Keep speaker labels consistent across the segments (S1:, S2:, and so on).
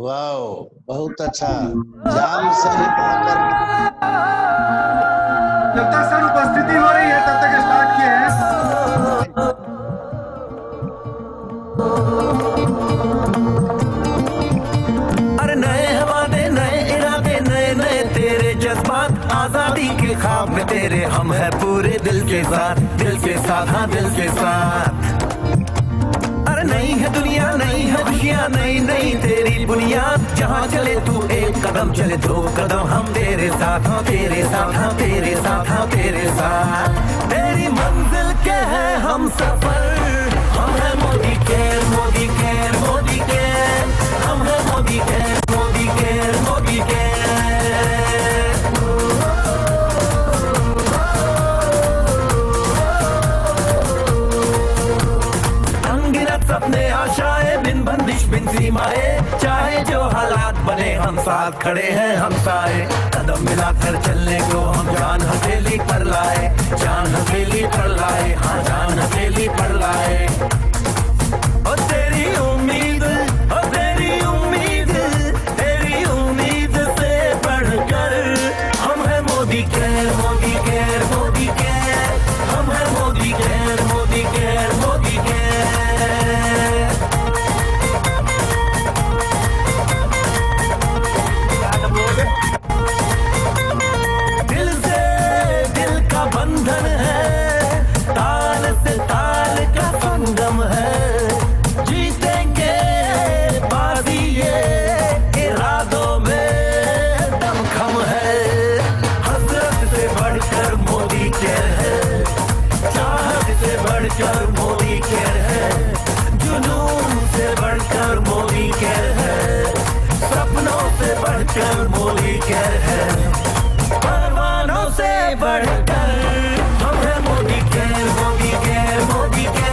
S1: वाह, बहुत अच्छा। जान से भी बढ़कर
S2: जब तक सर उपस्थिति हो रही है तब तक स्टार्ट किए हैं।
S3: अरे नए हवाले नए इरादे नए नए तेरे जज्बात आजादी के ख्वाब में तेरे हम है पूरे दिल के साथ हाँ दिल के साथ। अरे नई है दुनिया नई है खुशियाँ नई नई तेरी बुनियाद जहाँ चले तू एक कदम चले दो कदम हम तेरे साथ हाँ तेरे साथ हाँ तेरे साथ हाँ तेरे साथ। तेरी मंजिल के है हम सफर हम है मोदी के मोदी के मोदी के हम है मोदी के मोदी के मोदी के। अनगिनत सपने आशाएं बिन बंदिश बिन सीमाएं चाहे जो हालात बने हम साथ खड़े हैं हम सारे कदम मिलाकर चलने को हम जान हथेली पर लाए जान हथेली पर लाए हाँ जान हथेली पर लाए। ओ तेरी उम्मीद से बढ़कर हम है मोदी के मोदी के मोदी के हम है मोदी के मोदी के मोदी के। दिल से दिल का बंधन है ताल से ताल का संगम है जीतेंगे बाजी ये इरादों में दमखम है। हसरत से बढ़कर मोदी के है चाहत से बढ़कर मोदी के है जुनून से बढ़कर मोदी के है सपनों से बढ़कर मोदी के है परवानों से बढ़कर हम है मोदी के मोदी के मोदी के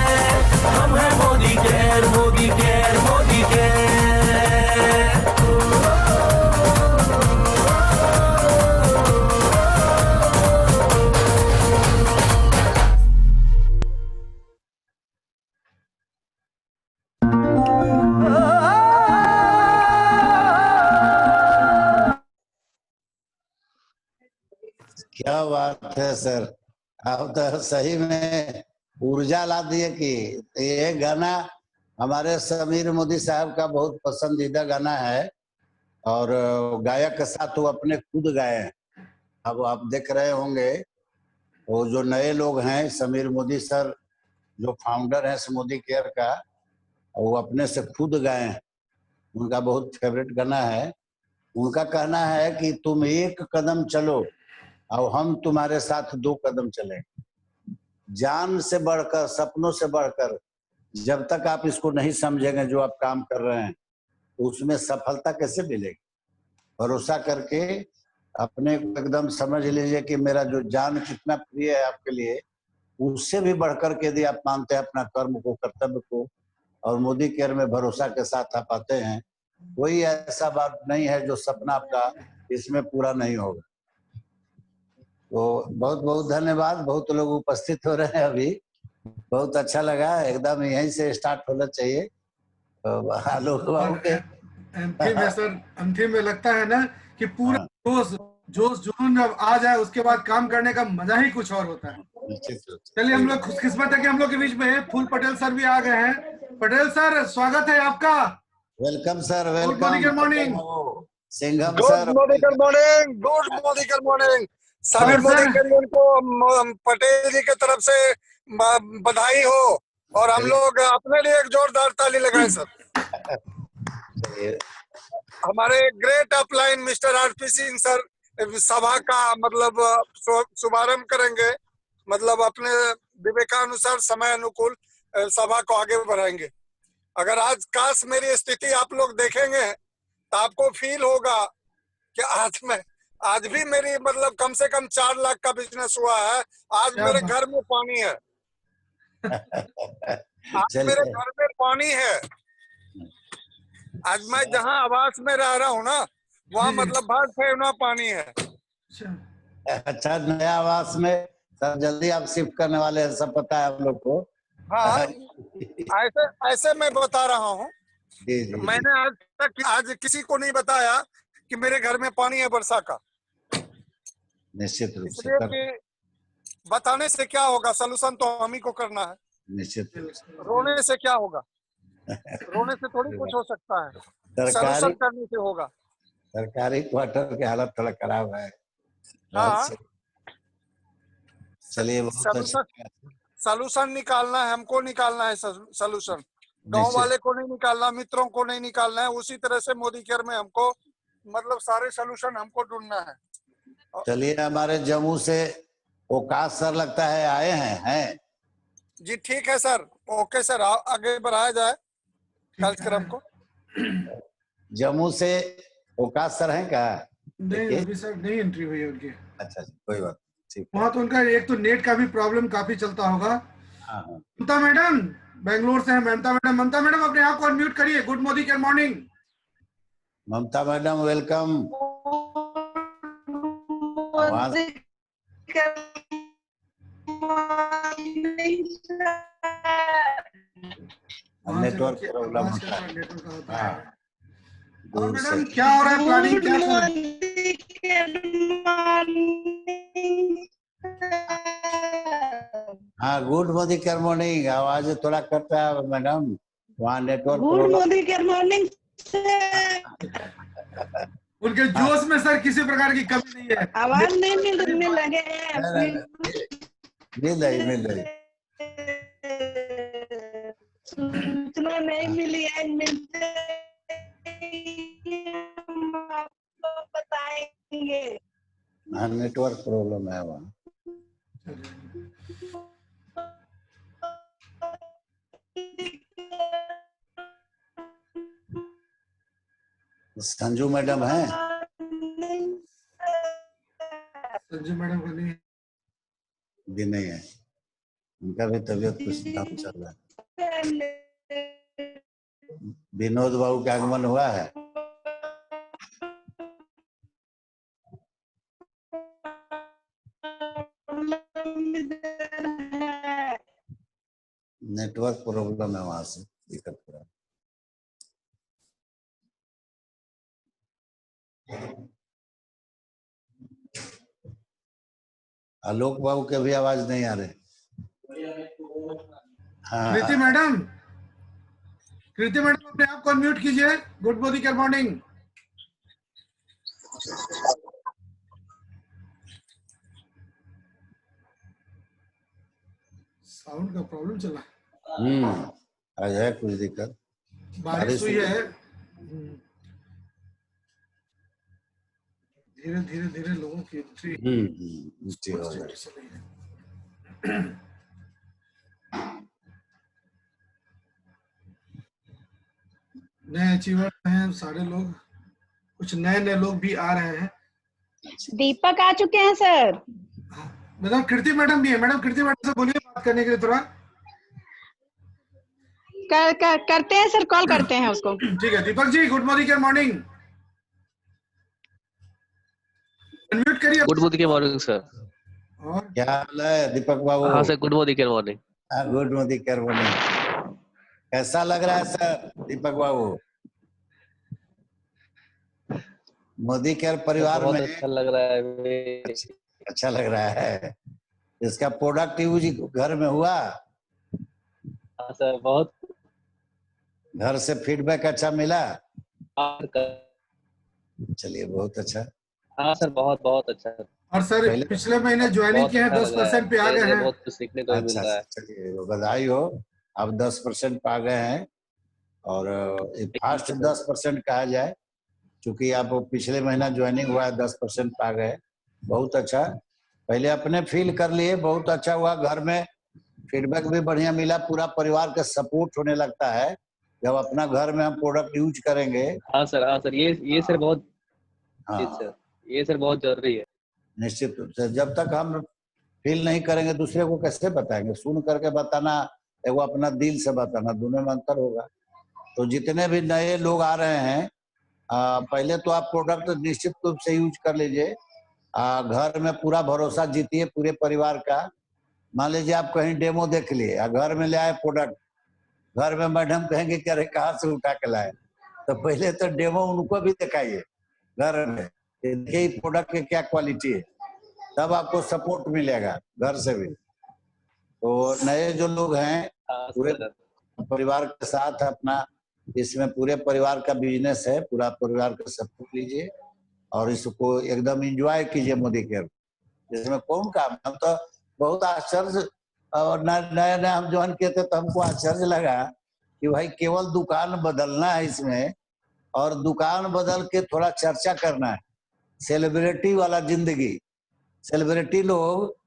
S3: हम है मोदी के मोदी के मोदी के।
S1: क्या बात है सर, आप तो सही में ऊर्जा ला दिए कि ये गाना हमारे समीर मोदी साहब का बहुत पसंदीदा गाना है और गायक के साथ वो अपने खुद गाए हैं। अब आप देख रहे होंगे वो जो नए लोग हैं समीर मोदी सर जो फाउंडर हैं मोदी केयर का वो अपने से खुद गाए हैं। उनका बहुत फेवरेट गाना है। उनका कहना है कि तुम एक कदम चलो और हम तुम्हारे साथ दो कदम चलें। जान से बढ़कर सपनों से बढ़कर जब तक आप इसको नहीं समझेंगे जो आप काम कर रहे हैं उसमें सफलता कैसे मिलेगी। भरोसा करके अपने को एकदम समझ लीजिए कि मेरा जो जान कितना प्रिय है आपके लिए उससे भी बढ़कर के यदि आप मानते हैं अपना कर्म को कर्तव्य को और मोदी केयर में भरोसा के साथ आप आते हैं कोई ऐसा बात नहीं है जो सपना आपका इसमें पूरा नहीं होगा। तो बहुत बहुत धन्यवाद। बहुत लोग उपस्थित हो रहे हैं अभी, बहुत अच्छा लगा। एकदम यहीं से स्टार्ट होना चाहिए। तो आलोक बाबू के
S2: अंतिम है सर, अंतिम में लगता है ना कि पूरा जोश जुनून जब आ जाए उसके बाद काम करने का मजा ही कुछ और होता है। चलिए हम लोग खुशकिस्मत है कि हम लोग के बीच में फूल पटेल सर भी आ गए हैं। पटेल सर स्वागत है आपका।
S1: Welcome sir, welcome.
S2: Good morning
S1: Singham
S4: good
S1: sir,
S4: morning good morning सभी मोदी करियन को पटेल जी के तरफ से बधाई हो और हम लोग अपने लिए एक जोरदार ताली लगाएं सर। हमारे great upline mister RP Singh sir सभा का मतलब शुभारंभ करेंगे, मतलब अपने विवेकानुसार समय अनुकूल सभा को आगे बढ़ाएंगे। अगर आज काश मेरी स्थिति आप लोग देखेंगे तो आपको फील होगा कि आज भी मेरी मतलब कम से कम 4 लाख का बिजनेस हुआ है। आज मेरे घर में पानी है आज मेरे घर में पानी है। आज मैं जहां आवास में रह रहा हूँ ना वहाँ मतलब भाग फेरना पानी है।
S1: अच्छा, नया आवास में सर जल्दी आप शिफ्ट करने वाले हैं, सब पता है हम लोग को।
S4: हाँ ऐसे मैं बता रहा हूँ
S1: जी जी जी,
S4: मैंने आज किसी को नहीं बताया कि मेरे घर में पानी है वर्षा का,
S1: निश्चित रूप से
S4: इसलिए
S1: कर,
S4: कि बताने से क्या होगा, सोल्यूशन तो हम ही को करना है।
S1: निश्चित रूप से
S4: रोने से क्या होगा, रोने से थोड़ी कुछ हो सकता है,
S1: सरकारी
S4: सोल्यूशन करने से होगा।
S1: सरकारी क्वार्टर की हालत थोड़ा खराब है।
S4: हाँ,
S1: चलिए बहुत
S4: सोल्यूशन
S1: अच्छा,
S4: सोल्यूशन निकालना है, हमको निकालना है सोल्यूशन, गांव
S1: निश्चित।
S4: वाले को नहीं निकालना, मित्रों को नहीं निकालना है। उसी तरह से मोदी केयर में हमको मतलब सारे सोल्यूशन हमको ढूंढना है।
S1: चलिए हमारे जम्मू से ओकाश सर लगता है आए हैं।
S4: जी ठीक है सर, ओके सर, आगे बढ़ाया जाए कार्यक्रम को।
S1: जम्मू से ओकाश सर हैं क्या?
S2: नहीं,
S1: देखिए,
S2: अभी सर नहीं एंट्री हुई है उनकी।
S1: अच्छा कोई बात ठीक है।
S2: वहाँ तो उनका एक तो नेट का भी प्रॉब्लम काफी चलता होगा।
S1: हाँ हाँ,
S2: ममता मैडम बेंगलोर से है। ममता मैडम अपने आप को अनम्यूट करिए। Good Modi care morning.
S1: Mamata madam welcome. आवाज नेटवर्क प्रॉब्लम होता है। हाँ,
S2: और
S1: दूर से।
S2: मैडम क्या हो रहा है, प्लानिंग क्या चल रहा है?
S1: हाँ, गुड मोदी केयर मॉर्निंग। आवाज थोड़ा कट रहा है मैडम, वहाँ network
S5: good
S1: problem.
S5: Modi care morning.
S2: उनके जोश में सर किसी प्रकार की कमी नहीं है।
S5: आवाज नहीं मिलने लगे हैं।
S1: मिल रही।
S5: सूचना नहीं मिली है, मिलते ही हम आपको बताएंगे।
S1: हाँ, नेटवर्क प्रॉब्लम है वहाँ। संजू मैडम है?
S2: संजू मैडम को नहीं।
S1: भी नहीं है, उनका भी तबीयत कुछ डाउन चल रहा है। विनोद बाबू का आगमन हुआ है? नेटवर्क प्रॉब्लम है वहां से, दिक्कत हो रहा है। आलोक बाबू के भी आवाज नहीं आ रहे। हाँ,
S2: कृति मैडम अपने आप को अनम्यूट कीजिए। Good Modi care morning. Sound का प्रॉब्लम चला।
S1: आज है कुछ दिक्कत,
S2: बारिश हुई है। धीरे धीरे लोगों की एंट्री
S1: हो रहा है।
S2: नए अचीवर हैं सारे लोग, कुछ नए लोग भी आ रहे हैं।
S5: दीपक आ चुके हैं सर।
S2: मैडम कृति मैडम भी है। मैडम कृति मैडम से बोलिए बात करने के लिए थोड़ा।
S5: करते हैं सर, कॉल करते हैं उसको।
S2: ठीक है Deepak ji, good morning care morning. Unmute करिए।
S6: Good Modi care morning sir.
S2: और
S1: क्या हाल है दीपक बाबू?
S6: हाँ sir, good Modi care morning.
S1: Good Modi care morning. कैसा लग रहा है सर दीपक बाबू? मोदी केयर परिवार
S6: बहुत
S1: में
S6: अच्छा लग रहा है।
S1: अच्छा लग रहा है। इसका प्रोडक्ट यूज घर में हुआ?
S6: हाँ सर, बहुत
S1: घर से फीडबैक अच्छा मिला?
S6: हाँ
S1: चलिए बहुत अच्छा।
S6: सर, बहुत बहुत अच्छा।
S2: और सर पिछले महीने ज्वाइनिंग किए हैं, 10% पे आ गए हैं।
S6: बहुत कुछ सीखने को भी मिल रहा है।
S1: चलिए बधाई हो, आप 10% पे आ गए हैं। और फास्ट 10% कहा जाए, क्योंकि आप पिछले महीना ज्वाइनिंग हुआ है, 10% पे आ गए, बहुत अच्छा। पहले अपने फील कर लिए, बहुत अच्छा हुआ। घर में फीडबैक भी बढ़िया मिला, पूरा परिवार का सपोर्ट होने लगता है जब अपना घर में हम प्रोडक्ट यूज करेंगे।
S6: हाँ सर, ये सर बहुत,
S1: हाँ
S6: ये सर बहुत जरूरी है।
S1: निश्चित रूप से, जब तक हम फील नहीं करेंगे दूसरे को कैसे बताएंगे? सुन करके बताना, एगो अपना दिल से बताना, दोनों में अंतर होगा। तो जितने भी नए लोग आ रहे हैं, पहले तो आप प्रोडक्ट निश्चित रूप से यूज कर लीजिए। घर में पूरा भरोसा जीतिए पूरे परिवार का। मान लीजिए आप कहीं डेमो देख लिए, घर में ले आए प्रोडक्ट, घर में मैडम कहेंगे कि अरे कहाँ से उठा के लाए, तो पहले तो डेमो उनको भी दिखाइए घर में, देखिए प्रोडक्ट की क्या क्वालिटी है, तब आपको सपोर्ट मिलेगा घर से भी। तो नए जो लोग हैं
S6: हाँ
S1: पूरे
S6: सर।
S1: परिवार के साथ अपना, इसमें पूरे परिवार का बिजनेस है, पूरा परिवार का सपोर्ट लीजिए और इसको एकदम एंजॉय कीजिए मोदी केयर। जिसमें कौन काम, हम तो बहुत आश्चर्य, और नया नया हम ज्वाइन किए थे तो हमको आश्चर्य लगा कि भाई केवल दुकान बदलना है इसमें, और दुकान बदल के थोड़ा चर्चा करना है, सेलिब्रिटी वाला जिंदगी। सेलिब्रिटी लोग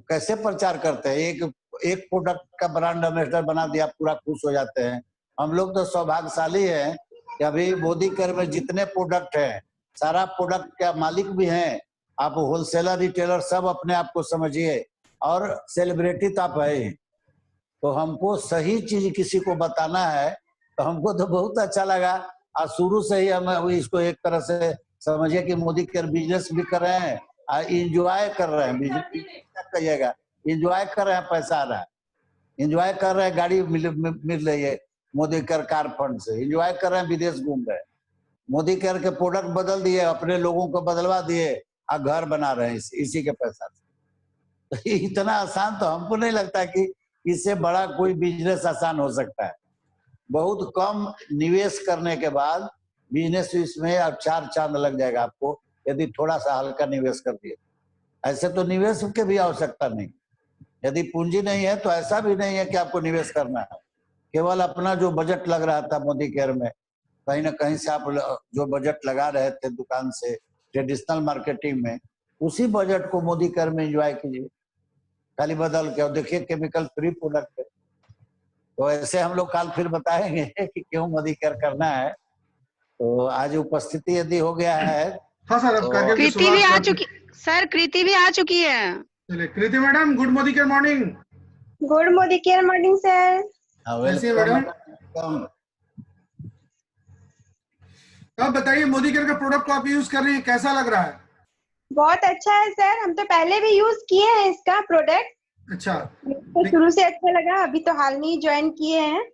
S1: कैसे प्रचार करते हैं, एक प्रोडक्ट का ब्रांड एम्बेसडर बना दिया, पूरा खुश हो जाते हैं। हम लोग तो सौभाग्यशाली हैं कि अभी मोदी केयर में जितने प्रोडक्ट हैं, सारा प्रोडक्ट का मालिक भी हैं, आप होलसेलर रिटेलर सब अपने आप को समझिए, और सेलिब्रिटी तो आप है ही। तो हमको सही चीज किसी को बताना है, तो हमको तो बहुत अच्छा लगा, और शुरू से ही हम इसको एक तरह से समझिए कि मोदी केयर बिजनेस भी कर रहे हैं और इंजॉय कर रहे हैं। बिजनेस क्या कहिएगा, इंजॉय कर रहे हैं, पैसा आ रहा है, इंजॉय कर रहे हैं, गाड़ी मिल रही है मोदी केयर कार फंड से, इंजॉय कर रहे हैं, विदेश घूम रहे हैं, मोदी केयर के प्रोडक्ट बदल दिए, अपने लोगों को बदलवा दिए और घर बना रहे हैं इसी के पैसा से। तो इतना आसान तो हमको नहीं लगता कि इससे बड़ा कोई बिजनेस आसान हो सकता है। बहुत कम निवेश करने के बाद बिजनेस इसमें अब 4 चांद लग जाएगा आपको, यदि थोड़ा सा हल्का निवेश कर दिए। ऐसे तो निवेश की भी आवश्यकता नहीं, यदि पूंजी नहीं है तो ऐसा भी नहीं है कि आपको निवेश करना है। केवल अपना जो बजट लग रहा था मोदी केयर में, कहीं ना कहीं से आप जो बजट लगा रहे थे दुकान से ट्रेडिशनल मार्केटिंग में, उसी बजट को मोदी केयर में एंजॉय कीजिए, खाली बदल के। और देखिए केमिकल फ्री प्रोडक्ट है। तो ऐसे हम लोग कल फिर बताएंगे कि क्यों मोदी केयर करना है। तो आज उपस्थिति यदि हो गया है।
S2: हाँ सर, अब
S1: तो
S2: कार्यक्रम की
S5: कृति भी
S2: शुरुआत
S5: आ
S2: करते हैं।
S5: चुकी सर, कृति भी आ चुकी है।
S2: चलिए Kriti madam, good Modi care morning.
S7: Good Modi care morning sir.
S2: कैसी है मैडम? अब बताइए, मोदी केयर का प्रोडक्ट को आप यूज कर रही हैं, कैसा लग रहा है?
S7: बहुत अच्छा है सर, हम तो पहले भी यूज किए हैं इसका प्रोडक्ट।
S2: अच्छा,
S7: तो शुरू से अच्छा लगा, अभी तो हाल में ही ज्वाइन किए हैं।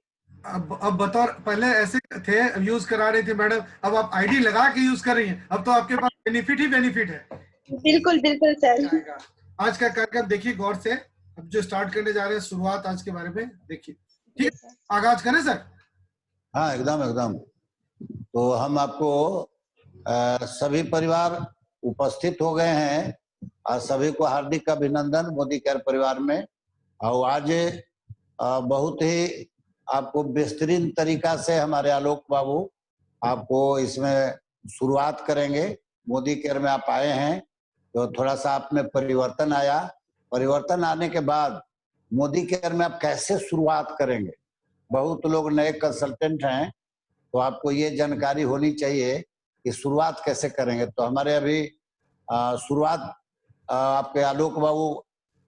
S2: अब बतौर, पहले ऐसे थे यूज करा रही थी मैडम, अब आप आईडी लगा के यूज कर रही हैं, अब तो आपके पास बेनिफिट ही बेनिफिट है।
S7: बिल्कुल बिल्कुल सर।
S2: आज का कार्यक्रम देखिए गौर से, अब जो स्टार्ट करने जा रहे हैं शुरुआत आज के बारे में देखिए, ठीक है? आगाज करें सर?
S1: हाँ एकदम एकदम। तो हम आपको सभी परिवार उपस्थित हो गए हैं और सभी को हार्दिक अभिनंदन मोदी केयर परिवार में। और आज बहुत ही आपको बेहतरीन तरीका से हमारे आलोक बाबू आपको इसमें शुरुआत करेंगे। मोदी केयर में आप आए हैं तो थोड़ा सा आप में परिवर्तन आया, परिवर्तन आने के बाद मोदी केयर में आप कैसे शुरुआत करेंगे। बहुत लोग नए कंसल्टेंट हैं तो आपको ये जानकारी होनी चाहिए कि शुरुआत कैसे करेंगे। तो हमारे अभी शुरुआत आपके आलोक बाबू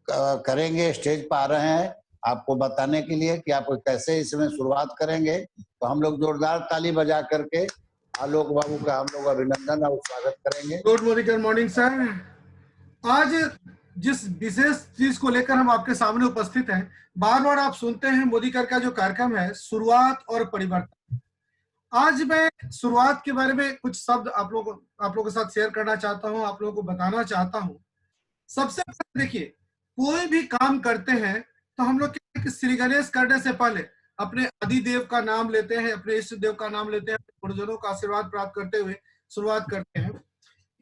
S1: करेंगे, स्टेज पर आ रहे हैं आपको बताने के लिए कि आप कैसे इसमें शुरुआत करेंगे। तो हम लोग जोरदार ताली बजा करके आलोक बाबू का हम लोग अभिनंदन और स्वागत करेंगे।
S2: Good Modi care morning sir. आज जिस विशेष चीज को लेकर हम आपके सामने उपस्थित हैं, बार बार आप सुनते हैं मोदी केयर का जो कार्यक्रम है शुरुआत और परिवर्तन। आज मैं शुरुआत के बारे में कुछ शब्द आप लोगों के साथ शेयर करना चाहता हूं, आप लोगों को बताना चाहता हूं। सबसे पहले देखिए, कोई भी काम करते हैं तो हम लोग श्री गणेश करने से पहले अपने आदि देव का नाम लेते हैं, अपने इष्ट देव का नाम लेते हैं, गुरुजनों का आशीर्वाद प्राप्त करते हुए शुरुआत करते हैं।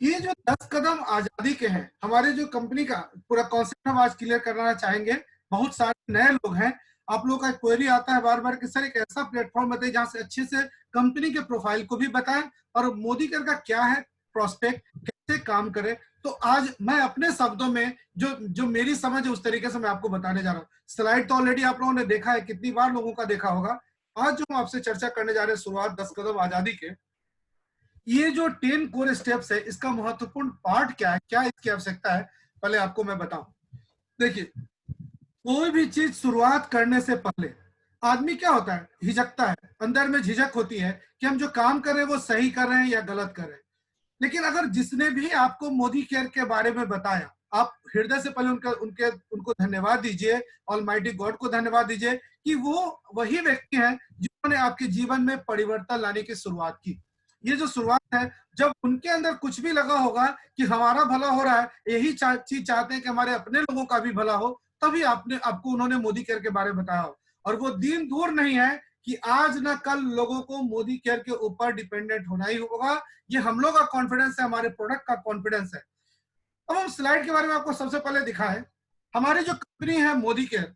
S2: ये जो 10 कदम आजादी के हैं, हमारे जो कंपनी का पूरा कॉन्सेप्ट हम आज क्लियर करना चाहेंगे। बहुत सारे नए लोग हैं, आप लोगों का क्वेरी आता है बार बार कि सर एक ऐसा प्लेटफॉर्म बताइए जहां से अच्छे से कंपनी के प्रोफाइल को भी बताएं और मोदी केयर का क्या है प्रोस्पेक्ट, कैसे काम करे। तो आज मैं अपने शब्दों में जो मेरी समझ है उस तरीके से मैं आपको बताने जा रहा हूँ। स्लाइड तो ऑलरेडी आप लोगों ने देखा है, कितनी बार लोगों का देखा होगा। आज जो हम आपसे चर्चा करने जा रहे हैं शुरुआत 10 कदम आजादी के, ये जो 10 कोर स्टेप्स है, इसका महत्वपूर्ण पार्ट क्या है, क्या इसकी आवश्यकता है, पहले आपको मैं बताऊं। देखिए, कोई भी चीज शुरुआत करने से पहले आदमी क्या होता है, हिचकता है, अंदर में झिझक होती है कि हम जो काम कर रहे हैं वो सही कर रहे हैं या गलत कर रहे हैं। लेकिन अगर जिसने भी आपको मोदी केयर के बारे में बताया, आप हृदय से पहले उनको धन्यवाद दीजिए, ऑलमाइटी गॉड को धन्यवाद दीजिए कि वो वही व्यक्ति हैं जिन्होंने आपके जीवन में परिवर्तन लाने की शुरुआत की। ये जो शुरुआत है, जब उनके अंदर कुछ भी लगा होगा कि हमारा भला हो रहा है, यही चीज चाहते हैं कि हमारे अपने लोगों का भी भला हो, तभी आपको उन्होंने मोदी केयर के बारे में बताया हो। और वो दिन दूर नहीं है कि आज ना कल लोगों को मोदी केयर के ऊपर डिपेंडेंट होना ही होगा। ये हम लोग का कॉन्फिडेंस है, हमारे प्रोडक्ट का कॉन्फिडेंस है। अब हम स्लाइड के बारे में आपको सबसे पहले दिखा है। हमारी जो कंपनी है मोदी केयर,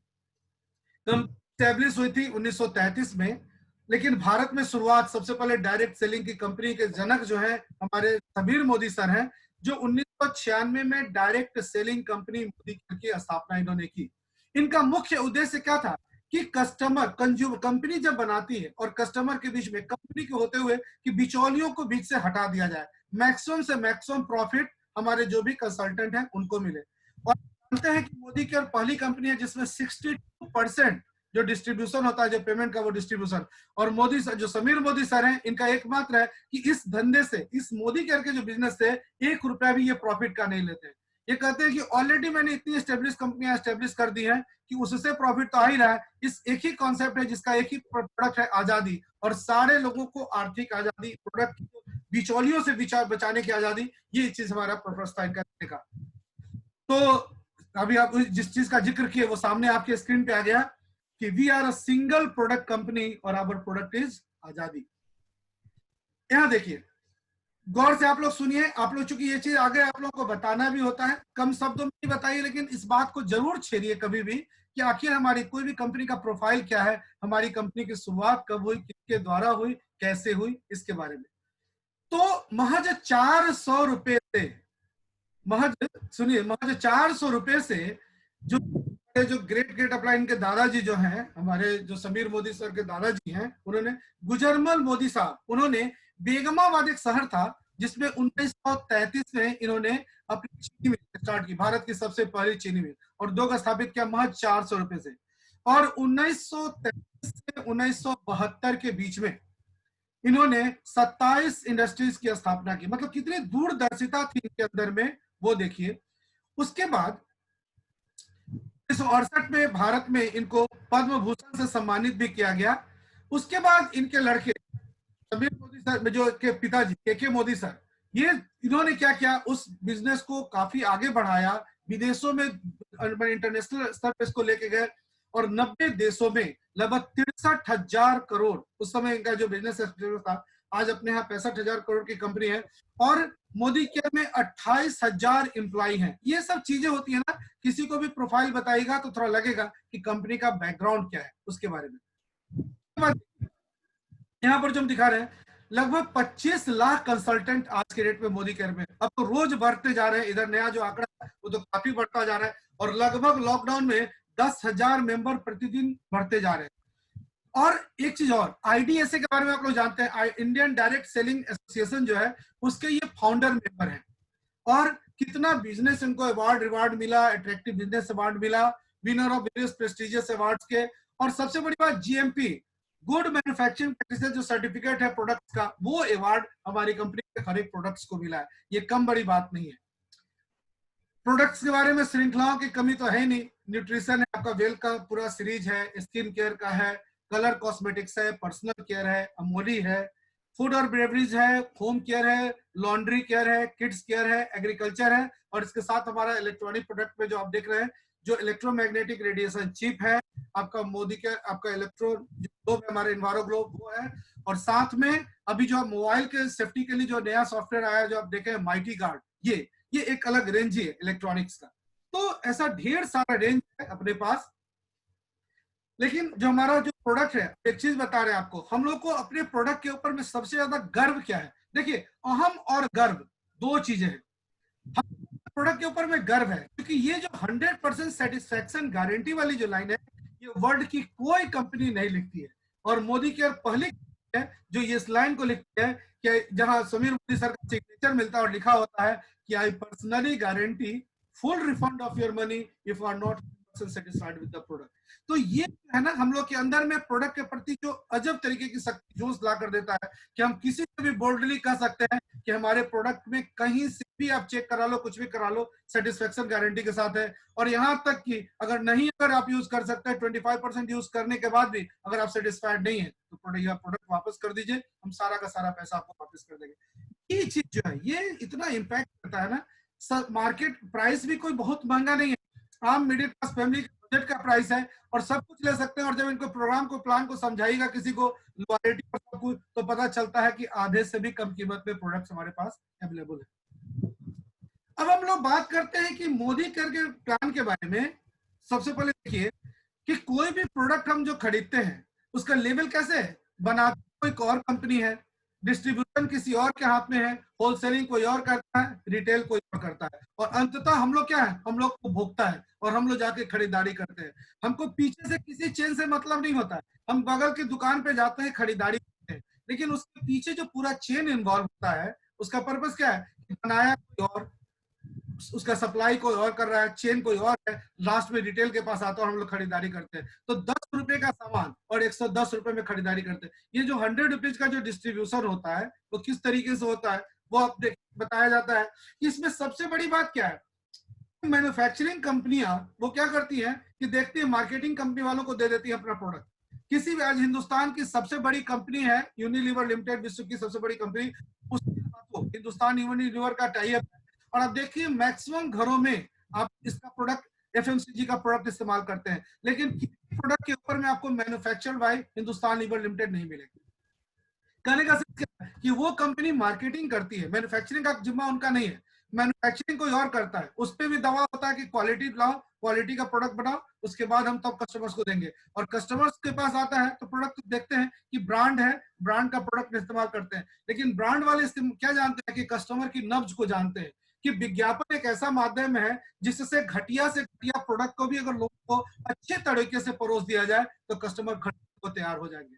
S2: एस्टेब्लिश हुई थी 1933 में, लेकिन भारत में शुरुआत सबसे पहले डायरेक्ट सेलिंग की कंपनी के जनक जो है हमारे समीर मोदी सर हैं, जो 1996 में direct selling company Modi care की स्थापना इन्होंने की। इनका मुख्य उद्देश्य क्या था कि कस्टमर कंज्यूमर कंपनी जब बनाती है और कस्टमर के बीच में कंपनी के होते हुए कि बिचौलियों को बीच से हटा दिया जाए, मैक्सिमम से मैक्सिमम प्रॉफिट हमारे जो भी कंसल्टेंट हैं उनको मिले। और जानते हैं कि मोदी केयर पहली कंपनी है जिसमें 62% जो डिस्ट्रीब्यूशन होता है, जो पेमेंट का वो डिस्ट्रीब्यूशन, और मोदी सर जो समीर मोदी सर हैं, इनका एकमात्र है कि इस धंधे से, इस मोदी केयर के जो बिजनेस से 1 रुपया भी ये प्रॉफिट का नहीं लेते। ये कहते हैं कि ऑलरेडी मैंने इतनी एस्टेब्लिश कंपनियां एस्टेब्लिश कर दी हैं कि उससे प्रॉफिट तो आ ही रहा है। इस एक ही कॉन्सेप्ट है जिसका एक ही प्रोडक्ट है, आजादी, और सारे लोगों को आर्थिक आजादी, प्रोडक्ट बिचौलियों से बचाने की आजादी, ये चीज हमारा पर्पस था इनका देने का। तो अभी आप जिस चीज का जिक्र किए वो सामने आपके स्क्रीन पे आ गया कि we are a single product company और आवर प्रोडक्ट इज आजादी। यहां देखिए, गौर से आप लोग सुनिए। आप लोग चूंकि ये चीज आगे आप लोगों को बताना भी होता है, कम शब्दों में ही बताइए, लेकिन इस बात को जरूर छेड़िए कभी भी कि आखिर हमारी कोई भी कंपनी का प्रोफाइल क्या है, हमारी कंपनी की शुरुआत कब हुई, किसके द्वारा हुई, कैसे हुई, इसके बारे में। तो महज 400 रुपए से, महज 400 रुपए से जो ग्रेट अपलाइन के दादाजी जो हैं, हमारे जो समीर मोदी सर के दादाजी हैं, उन्होंने गुजरमल मोदी साहब, उन्होंने बेगमाबाद एक शहर था जिसमें 1933 में इन्होंने अपनी चीनी मिल स्टार्ट की, भारत की सबसे पहली चीनी मिल, और 2 का स्थापित किया महज 400 रुपए से। और 1933 से 1972 के बीच में इन्होंने 27 इंडस्ट्रीज की स्थापना की। मतलब कितनी दूरदर्शिता थी इनके अंदर में, वो देखिए। उसके बाद 1968 में भारत में इनको पद्म भूषण से सम्मानित भी किया गया। उसके बाद इनके लड़के समीर मोदी सर, जो के पिताजी के मोदी सर, ये इन्होंने क्या किया, उस बिजनेस को काफी आगे बढ़ाया, विदेशों में इंटरनेशनल स्तर पर इसको लेके गए, और 90 देशों में लगभग 63,000 करोड़, उस समय इनका जो बिजनेस था, आज अपने यहाँ 65,000 करोड़ की कंपनी है, और मोदी केयर में 28,000 एम्प्लॉय हैं। ये सब चीजें होती है ना, किसी को भी प्रोफाइल बताएगा तो थोड़ा लगेगा कि कंपनी का बैकग्राउंड क्या है उसके बारे में। यहाँ पर जो हम दिखा रहे हैं, लगभग 25 लाख कंसल्टेंट आज के डेट में मोदी केयर में, अब तो रोज बढ़ते जा रहे हैं। इधर नया जो आंकड़ा है वो तो काफी बढ़ता जा रहा है, और लगभग लॉकडाउन में 10,000 मेंबर प्रतिदिन बढ़ते जा रहे हैं। और एक चीज और, IDSA के बारे में आप लोग जानते हैं, इंडियन डायरेक्ट सेलिंग एसोसिएशन जो है, उसके ये फाउंडर मेंबर हैं, और कितना बिजनेस इनको अवार्ड रिवार्ड मिला, अट्रैक्टिव बिजनेस अवार्ड मिला, winner of various prestigious awards के, और सबसे बड़ी बात GMP, गुड मैन्युफैक्चरिंग प्रैक्टिसेस जो सर्टिफिकेट है प्रोडक्ट्स का, वो अवार्ड हमारी कंपनी के हर एक प्रोडक्ट्स को मिला है। ये कम बड़ी बात नहीं है। प्रोडक्ट्स के बारे में श्रृंखलाओं की कमी तो है नहीं, न्यूट्रिशन है, आपका वेल का पूरा सीरीज है, स्किन केयर का है, कलर कॉस्मेटिक्स है, पर्सनल केयर है, अमोली है, फूड और बेवरेज है, होम केयर है, लॉन्ड्री केयर है, किड्स केयर है, एग्रीकल्चर है, और इसके साथ हमारा इलेक्ट्रॉनिक प्रोडक्ट में जो आप देख रहे हैं, जो इलेक्ट्रोमैग्नेटिक रेडिएशन चिप है, आपका मोदी केयर, आपका इलेक्ट्रो ग्लोब, हमारे इन्वायरो ग्लोब वो है, और साथ में अभी जो मोबाइल के सेफ्टी के लिए जो नया सॉफ्टवेयर आया है, जो आप देखें माइटी गार्ड, ये एक अलग रेंज ही है इलेक्ट्रॉनिक्स का। तो ऐसा ढेर सारा रेंज है अपने पास। लेकिन जो हमारा जो प्रोडक्ट है, एक चीज बता रहे हैं आपको, हम लोग को अपने प्रोडक्ट के ऊपर में सबसे ज्यादा गर्व क्या है। देखिए, अहम और गर्व 2 चीजें हैं। हम प्रोडक्ट के ऊपर में गर्व है क्योंकि ये जो 100% सेटिस्फैक्शन गारंटी वाली जो लाइन है, ये वर्ल्ड की कोई कंपनी नहीं लिखती है, और मोदी केयर पहली है जो ये इस लाइन को लिखती है कि जहां समीर मोदी सर का सिग्नेचर मिलता है और लिखा होता है कि I personally guarantee full refund of your money if are not satisfied with the product. तो ये है ना हम लोग के अंदर में प्रोडक्ट के प्रति जो अजब तरीके की शक्ति जोश ला कर देता है कि हम किसी से भी बोल्डली कह सकते हैं कि हमारे प्रोडक्ट में कहीं से भी आप चेक करा लो, कुछ भी करा लो, सेटिस्फेक्शन गारंटी के साथ है। और यहाँ तक कि अगर आप यूज कर सकते हैं 25% यूज करने के बाद भी अगर आप सेटिस्फाइड नहीं है तो प्रोडक्ट वापस कर दीजिए, हम सारा का सारा पैसा आपको वापस कर देंगे। ये चीज जो है ये इतना इम्पैक्ट करता है ना। मार्केट प्राइस भी कोई बहुत महंगा नहीं है, आम मिडिल क्लास फैमिली के बजट का प्राइस है और सब कुछ ले सकते हैं। और जब इनको प्रोग्राम को प्लान को समझाइएगा किसी को लॉयल्टी और सब कुछ, तो पता चलता है कि आधे से भी कम कीमत में प्रोडक्ट्स हमारे पास अवेलेबल है। अब हम लोग बात करते हैं कि मोदी केयर के प्लान के बारे में। सबसे पहले देखिए कि कोई भी प्रोडक्ट हम जो खरीदते हैं उसका लेवल कैसे है, बनाती कोई और कंपनी है, डिस्ट्रीब्यूशन किसी और के हाथ में है, होलसेलिंग कोई और करता है, रिटेल कोई और करता है, और अंततः हम लोग क्या है, हम लोग को भोगता है और हम लोग जाके खरीदारी करते हैं। हमको पीछे से किसी चेन से मतलब नहीं होता है, हम बगल की दुकान पे जाते हैं, खरीदारी करते हैं, लेकिन उसके पीछे जो पूरा चेन इन्वॉल्व होता है उसका पर्पस क्या है, बनाया कोई और, उसका सप्लाई कोई और कर रहा है, चेन कोई और है, लास्ट में रिटेल के पास आता है और हम लोग खरीदारी करते हैं। तो 10 रुपए का सामान और 110 रुपए में खरीदारी करते हैं। ये जो 100 रुपीज का जो डिस्ट्रीब्यूशन होता है वो किस तरीके से होता है वो आप बताया जाता है। इसमें सबसे बड़ी बात क्या है, मैन्युफैक्चरिंग कंपनियां वो क्या करती हैं कि देखती है मार्केटिंग कंपनी वालों को दे देती है अपना प्रोडक्ट। किसी भी आज हिंदुस्तान की सबसे बड़ी कंपनी है यूनिलीवर लिमिटेड, विश्व की सबसे बड़ी कंपनी, उसके साथ हिंदुस्तान यूनिलीवर का टाई अप है। और आप देखिए मैक्सिमम घरों में आप इसका प्रोडक्ट एफएमसीजी का प्रोडक्ट इस्तेमाल करते हैं, लेकिन किसी प्रोडक्ट के ऊपर में आपको manufactured by Hindustan lever limited नहीं मिलेगी। कहने का सिर्फ क्या है कि वो कंपनी मार्केटिंग करती है, मैन्युफैक्चरिंग का जिम्मा उनका नहीं है, मैन्युफैक्चरिंग कोई और करता है। उस पर भी दबाव होता है कि क्वालिटी लाओ, क्वालिटी का प्रोडक्ट बनाओ, उसके बाद हम तब कस्टमर्स को देंगे। और कस्टमर्स के पास आता है तो प्रोडक्ट देखते हैं कि ब्रांड है, ब्रांड का प्रोडक्ट इस्तेमाल करते हैं, लेकिन ब्रांड वाले क्या जानते हैं कि कस्टमर की नब्ज को जानते हैं कि विज्ञापन एक ऐसा माध्यम है जिससे घटिया से घटिया प्रोडक्ट को भी अगर लोगों को अच्छे तरीके से परोस दिया जाए तो कस्टमर खरीदने को तैयार हो जाएंगे।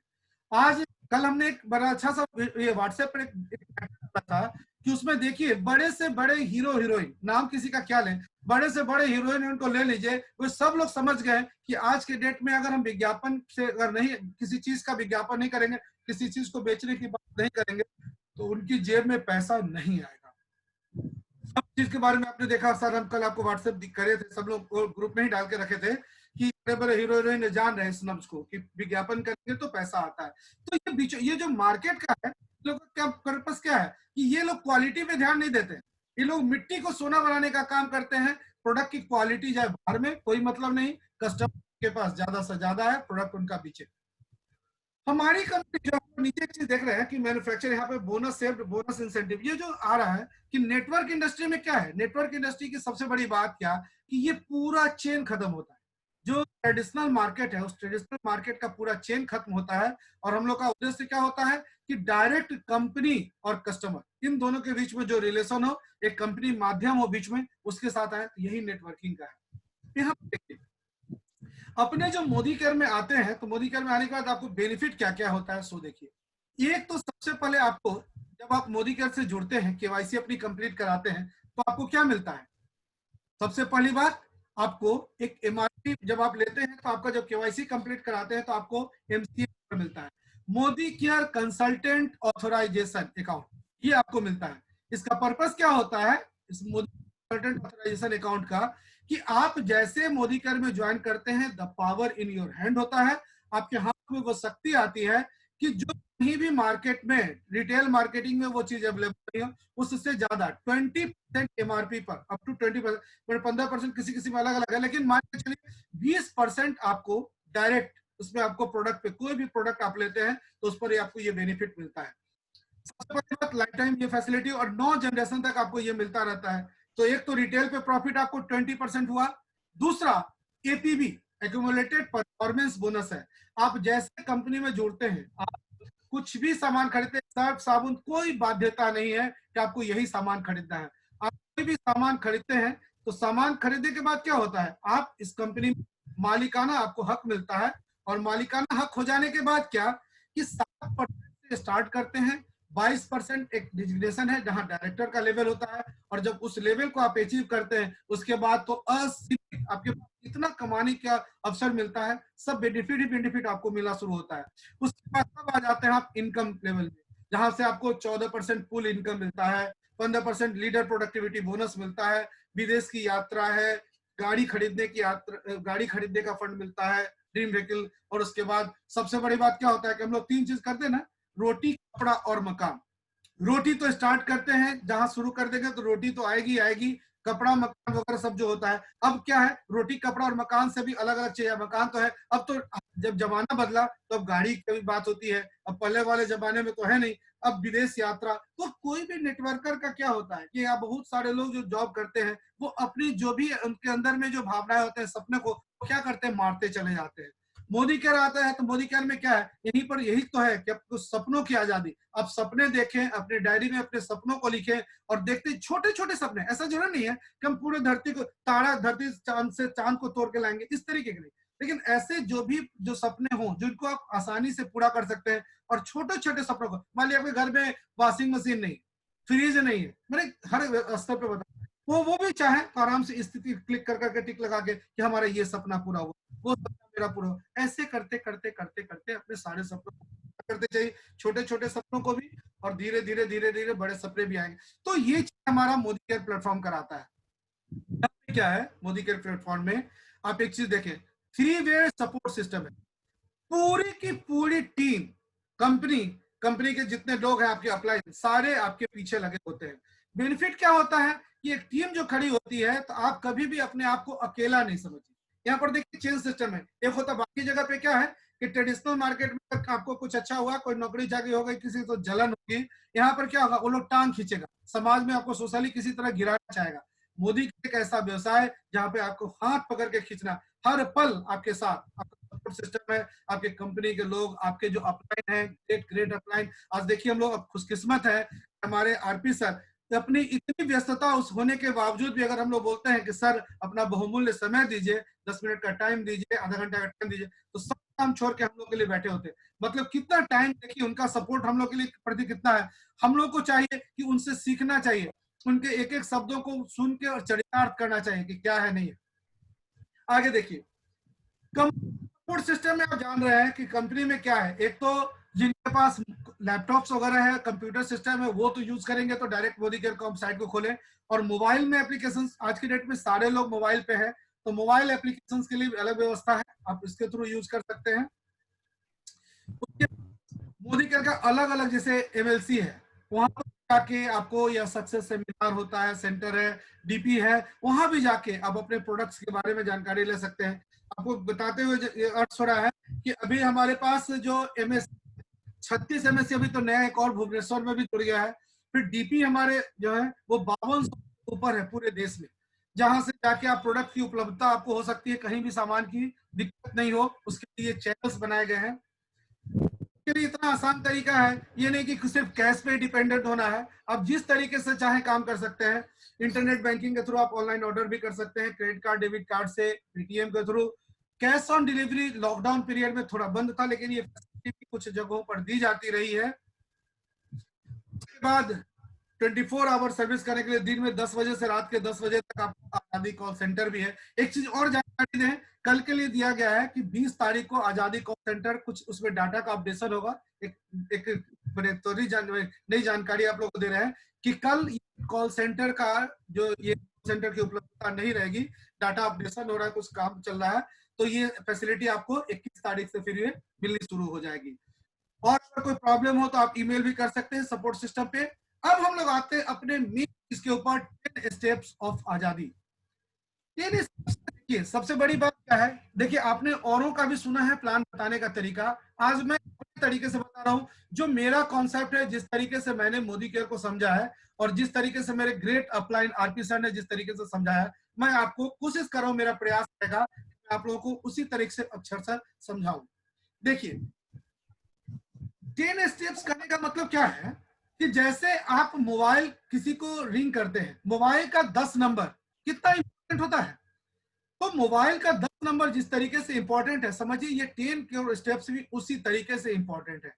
S2: आज कल हमने एक बड़ा अच्छा सा ये व्हाट्सएप पर एक था कि उसमें देखिए बड़े से बड़े हीरो हीरोइन, नाम किसी का क्या लें, बड़े से बड़े हीरोइन उनको ले लीजिए, वो सब लोग समझ गए कि आज के डेट में अगर हम विज्ञापन से अगर नहीं किसी चीज का विज्ञापन नहीं करेंगे, किसी चीज को बेचने की बात नहीं करेंगे तो उनकी जेब में पैसा नहीं आएगा। सब चीज के बारे में आपने देखा सर, हम कल आपको व्हाट्सएप करे थे, सब लोग ग्रुप में ही डाल के रखे थे कि बड़े बड़े हीरो हीरोइन जान रहे हैं इस नब्ज को कि विज्ञापन करेंगे तो पैसा आता है। तो ये जो मार्केट का है, लोगों का क्या पर्पस क्या है कि ये लोग क्वालिटी पे ध्यान नहीं देते, ये लोग मिट्टी को सोना बनाने का काम करते हैं। प्रोडक्ट की क्वालिटी जाए बाहर में कोई मतलब नहीं, कस्टमर के पास ज्यादा से ज्यादा है, प्रोडक्ट उनका पीछे। हमारी कंपनी जो नीचे चीज देख रहे हैं कि मैन्युफैक्चर यहाँ पे बोनस सेव्ड, बोनस इंसेंटिव, ये जो आ रहा है कि नेटवर्क इंडस्ट्री में क्या है, नेटवर्क इंडस्ट्री की सबसे बड़ी बात क्या कि ये पूरा चेन खत्म होता है। जो ट्रेडिशनल मार्केट है उस ट्रेडिशनल मार्केट का पूरा चेन खत्म होता है और हम लोग का उद्देश्य क्या होता है कि डायरेक्ट कंपनी और कस्टमर इन दोनों के बीच में जो रिलेशन हो, एक कंपनी माध्यम हो बीच में, उसके साथ है, यही नेटवर्किंग का है। यहाँ देखिए अपने जो मोदी केयर में आते हैं तो मोदी केयर में आने के बाद आपको बेनिफिट क्या क्या होता है, सो देखिए। एक तो सबसे पहले आपको जब आप मोदी केयर से जुड़ते हैं, केवाईसी अपनी कंप्लीट कराते हैं, तो आपको क्या मिलता है, सबसे पहली बात आपको एक एमआरपी जब आप लेते हैं तो आपका जब केवाईसी कंप्लीट कराते हैं तो आपको एमसीए मिलता है, Modi care consultant authorization account, ये आपको मिलता है। इसका पर्पस क्या होता है इस मोदी कंसल्टेंट ऑथराइजेशन अकाउंट का कि आप जैसे मोदी केयर में ज्वाइन करते हैं the power in your hand होता है, आपके हाथ में वो शक्ति आती है कि जो कहीं भी मार्केट में रिटेल मार्केटिंग में वो चीज अवेलेबल नहीं हो उससे ज्यादा 20% एमआरपी पर अप टू 20%, 15% किसी किसी में अलग अलग है, लेकिन मान के चलिए 20% आपको डायरेक्ट उसमें आपको प्रोडक्ट पे कोई भी प्रोडक्ट आप लेते हैं तो उस पर आपको ये बेनिफिट मिलता है। सबसे पहली बात लाइफ टाइम ये फैसिलिटी और 9 जनरेशन तक आपको ये मिलता रहता है। तो एक तो रिटेल पे प्रॉफिट आपको 20% हुआ, दूसरा एपीबी एक्यूमुलेटेड परफॉर्मेंस बोनस है। आप जैसे कंपनी में जुड़ते हैं, आप कुछ भी सामान खरीदते हैं, सर्फ साबुन, कोई बाध्यता नहीं है कि आपको यही सामान खरीदना है। आप कोई भी सामान खरीदते हैं तो सामान खरीदने के बाद क्या होता है, आप इस कंपनी में मालिकाना आपको हक मिलता है, और मालिकाना हक हो जाने के बाद क्या कि 7% से स्टार्ट करते हैं, 22% एक डिजिग्नेशन है जहां डायरेक्टर का लेवल होता है, और जब उस लेवल को आप अचीव करते हैं उसके बाद तो असीमित आपके पास इतना कमाने का अवसर मिलता है, सब बेनिफिट ही बेनिफिट आपको मिलना शुरू होता है। उसके बाद तब आ जाते हैं आप इनकम लेवल में, जहां से आपको 14% पुल इनकम मिलता है, 15% लीडर प्रोडक्टिविटी बोनस मिलता है, विदेश की यात्रा है, गाड़ी खरीदने का फंड मिलता है, ड्रीम व्हीकल। और उसके बाद सबसे बड़ी बात क्या होता है कि हम लोग 3 चीज करते हैं ना, रोटी, कपड़ा और मकान। रोटी तो स्टार्ट करते हैं, जहां शुरू कर देंगे तो रोटी तो आएगी आएगी, कपड़ा मकान वगैरह सब जो होता है। अब क्या है, रोटी कपड़ा और मकान से भी अलग अलग चाहिए। मकान तो है, अब तो जब जमाना बदला तो अब गाड़ी की भी बात होती है, अब पहले वाले जमाने में तो है नहीं। अब विदेश यात्रा, तो कोई भी नेटवर्कर का क्या होता है कि यहाँ बहुत सारे लोग जो जॉब करते हैं वो अपनी जो भी उनके अंदर में जो भावनाएं होते हैं, सपने को क्या करते हैं, मारते चले जाते हैं। मोदी केयर आता है तो मोदी केयर में क्या है, यहीं पर यही तो है कि आपको सपनों की आजादी। आप सपने देखें, अपने डायरी में अपने सपनों को लिखें और देखते छोटे छोटे सपने। ऐसा जरूरी नहीं है कि हम पूरे धरती को धरती चांद को तोड़ के लाएंगे, इस तरीके के नहीं, लेकिन ऐसे जो सपने हों जिनको आप आसानी से पूरा कर सकते हैं। और छोटे छोटे सपनों को, मान लिया आपके घर में वॉशिंग मशीन नहीं, फ्रिज नहीं है, मैंने हर स्तर पे बता, वो भी चाहे तो आराम से स्थिति क्लिक कर करके टिक लगा के कि हमारा ये सपना पूरा हुआ, वो सपना मेरा पूरा हुआ। ऐसे करते करते करते करते अपने सारे सपनों को करते चाहिए, छोटे छोटे सपनों को भी, और धीरे धीरे धीरे धीरे बड़े सपने भी आएंगे। तो ये चीज हमारा मोदी केयर प्लेटफॉर्म कराता है। क्या है मोदी केयर प्लेटफॉर्म में, आप एक चीज देखें, 3 वे सपोर्ट सिस्टम है। पूरी की पूरी टीम, कंपनी के जितने लोग हैं आपके अपलाइन, सारे आपके पीछे लगे होते हैं। बेनिफिट क्या होता है कि एक टीम जो खड़ी होती है तो आप कभी भी अपने आप को अकेला नहीं समझिए। यहाँ पर देखिए चेन सिस्टम है, एक होता, बाकी जगह पे क्या है कि ट्रेडिशनल मार्केट में आपको कुछ अच्छा हुआ, कोई नौकरी जागी हो गई, किसी तो जलन होगी, यहाँ पर क्या होगा, वो लोग टांग खींचेगा, समाज में आपको सोशली किसी तरह गिराना चाहेगा। मोदी एक ऐसा व्यवसाय जहाँ पे आपको हाथ पकड़ के खींचना, हर पल आपके साथ आपका सिस्टम है, आपके कंपनी के लोग, आपके जो अपलाइन है, ग्रेट अपलाइन। आज देखिए हम लोग अब खुशकिस्मत है, हमारे आरपी सर अपनी इतनी व्यस्तता उस होने के बावजूद भी अगर हम लोग बोलते हैं कि सर अपना बहुमूल्य समय दीजिए, 10 मिनट का टाइम दीजिए, आधा घंटा का टाइम दीजिए, तो सब काम छोड़ के हम लोग के लिए बैठे होते हैं। मतलब कितना टाइम, देखिए उनका सपोर्ट हम लोग के लिए प्रति कितना है। हम लोग को चाहिए कि उनसे सीखना चाहिए, उनके एक एक शब्दों को सुन के और चरितार्थ करना चाहिए कि क्या है नहीं है। आगे देखिए, सपोर्ट सिस्टम में आप जान रहे हैं कि कंपनी में क्या है, एक तो जिनके पास लैपटॉप्स वगैरह है, कंप्यूटर सिस्टम है, वो तो यूज करेंगे, तो डायरेक्ट मोदी केयर को साइट को खोलें। और मोबाइल में एप्लीकेशन, आज की डेट में सारे लोग मोबाइल पे है, तो मोबाइल एप्लीकेशंस के लिए अलग व्यवस्था है, आप इसके थ्रू यूज कर सकते हैं। मोदी केयर का अलग अलग जैसे एमएलसी है, वहां पर जाके आपको या सक्सेस सेमिनार होता है, सेंटर है, डीपी है, वहां भी जाके आप अपने प्रोडक्ट्स के बारे में जानकारी ले सकते हैं। आपको बताते हुए अर्थ हो रहा है कि अभी हमारे पास जो एमएस 36 एमएससी अभी तो नया एक और भुवनेश्वर में भी जुड़ गया है। फिर डीपी हमारे जो है वो 5200 ऊपर है पूरे देश में, जहां से जाके आप प्रोडक्ट की उपलब्धता आपको हो सकती है, कहीं भी सामान की दिक्कत नहीं हो, उसके लिए चैनल्स बनाए गए हैं। के लिए इतना आसान तरीका है, ये नहीं कि सिर्फ कैश पे डिपेंडेंट होना है, आप जिस तरीके से चाहे काम कर सकते हैं। इंटरनेट बैंकिंग के थ्रू आप ऑनलाइन ऑर्डर भी कर सकते हैं, क्रेडिट कार्ड, डेबिट कार्ड से, पेटीएम के through. Cash on delivery lockdown period में थोड़ा बंद था, लेकिन ये कुछ जगहों पर दी जाती रही है। उसके बाद 24 आवर सर्विस करने के लिए दिन में 10 बजे से रात के 10 बजे तक आपको आजादी कॉल सेंटर भी है। एक चीज और जानकारी दें, कल के लिए दिया गया है कि 20 तारीख को आजादी कॉल सेंटर, कुछ उसमें डाटा का अपडेशन होगा। एक नई जानकारी आप लोग को दे रहे हैं कि कल कॉल सेंटर का जो ये सेंटर की उपलब्धता नहीं रहेगी, डाटा अपडेशन हो रहा है, कुछ काम चल रहा है, तो ये फैसिलिटी आपको 21 तारीख से फिर ये मिलनी शुरू हो जाएगी। और अगर कोई प्रॉब्लम हो तो आप ईमेल भी कर सकते हैं सपोर्ट सिस्टम पे। अब हम लोग आते हैं अपने मेन इसके ऊपर, 10 स्टेप्स ऑफ आजादी। 10 स्टेप्स, देखिए सबसे बड़ी बात क्या है, देखिए आपने औरों का भी सुना है प्लान बताने का तरीका, आज मैं अपने तरीके से बता रहा हूं। जो मेरा कॉन्सेप्ट है, जिस तरीके से मैंने मोदी केयर को समझा है, और जिस तरीके से मेरे ग्रेट अपलाइन आरपी सर ने जिस तरीके से समझाया है, मैं आपको कोशिश कर रहा हूं, मेरा प्रयास रहेगा आप लोगों को उसी तरीके से अक्षरशः समझाऊं। देखिए 10 स्टेप्स करने का मतलब क्या है कि जैसे आप मोबाइल किसी को रिंग करते हैं, मोबाइल का 10 नंबर कितना इंपॉर्टेंट होता है, तो मोबाइल का 10 नंबर जिस तरीके से इंपॉर्टेंट है, समझिए ये 10 के स्टेप्स भी उसी तरीके से इंपॉर्टेंट है।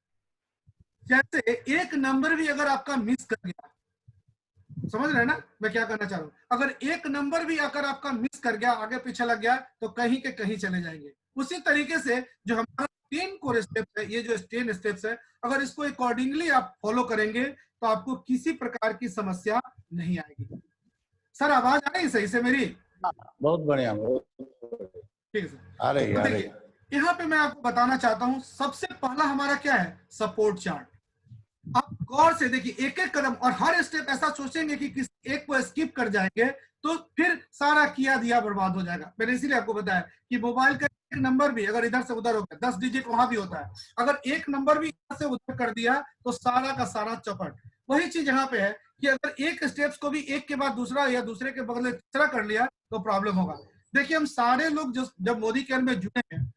S2: जैसे एक नंबर भी अगर आपका मिस कर गया समझ रहे हैं ना मैं क्या करना चाह रहा हूँ? अगर एक नंबर भी अगर आपका मिस कर गया, आगे पीछे लग गया, तो कहीं के कहीं चले जाएंगे। उसी तरीके से जो हमारा 10 कोर स्टेप्स है, ये जो 10 स्टेप्स है, अगर इसको अकॉर्डिंगली आप फॉलो करेंगे तो आपको किसी प्रकार की समस्या नहीं आएगी। सर आवाज आ रही है सही से मेरी?
S1: बहुत बढ़िया, बहुत
S2: ठीक है सर।
S1: आ रही
S2: तो
S1: आ रही।
S2: देखिए यहाँ पे मैं आपको बताना चाहता हूँ, सबसे पहला हमारा क्या है? Support chart. आप गौर से देखिए एक एक कदम, और हर स्टेप ऐसा सोचेंगे कि किस एक को स्किप कर जाएंगे तो फिर सारा किया दिया बर्बाद हो जाएगा। मैंने इसीलिए आपको बताया कि मोबाइल का एक नंबर भी अगर इधर से उधर हो गया, 10 डिजिट वहां भी होता है, अगर एक नंबर भी इधर से उधर कर दिया तो सारा का सारा चौपट। वही चीज यहाँ पे है कि अगर एक स्टेप्स को भी एक के बाद दूसरा या दूसरे के बगल में तीसरा कर लिया तो प्रॉब्लम होगा। देखिए हम सारे लोग जब मोदी केयर में जुड़े हैं,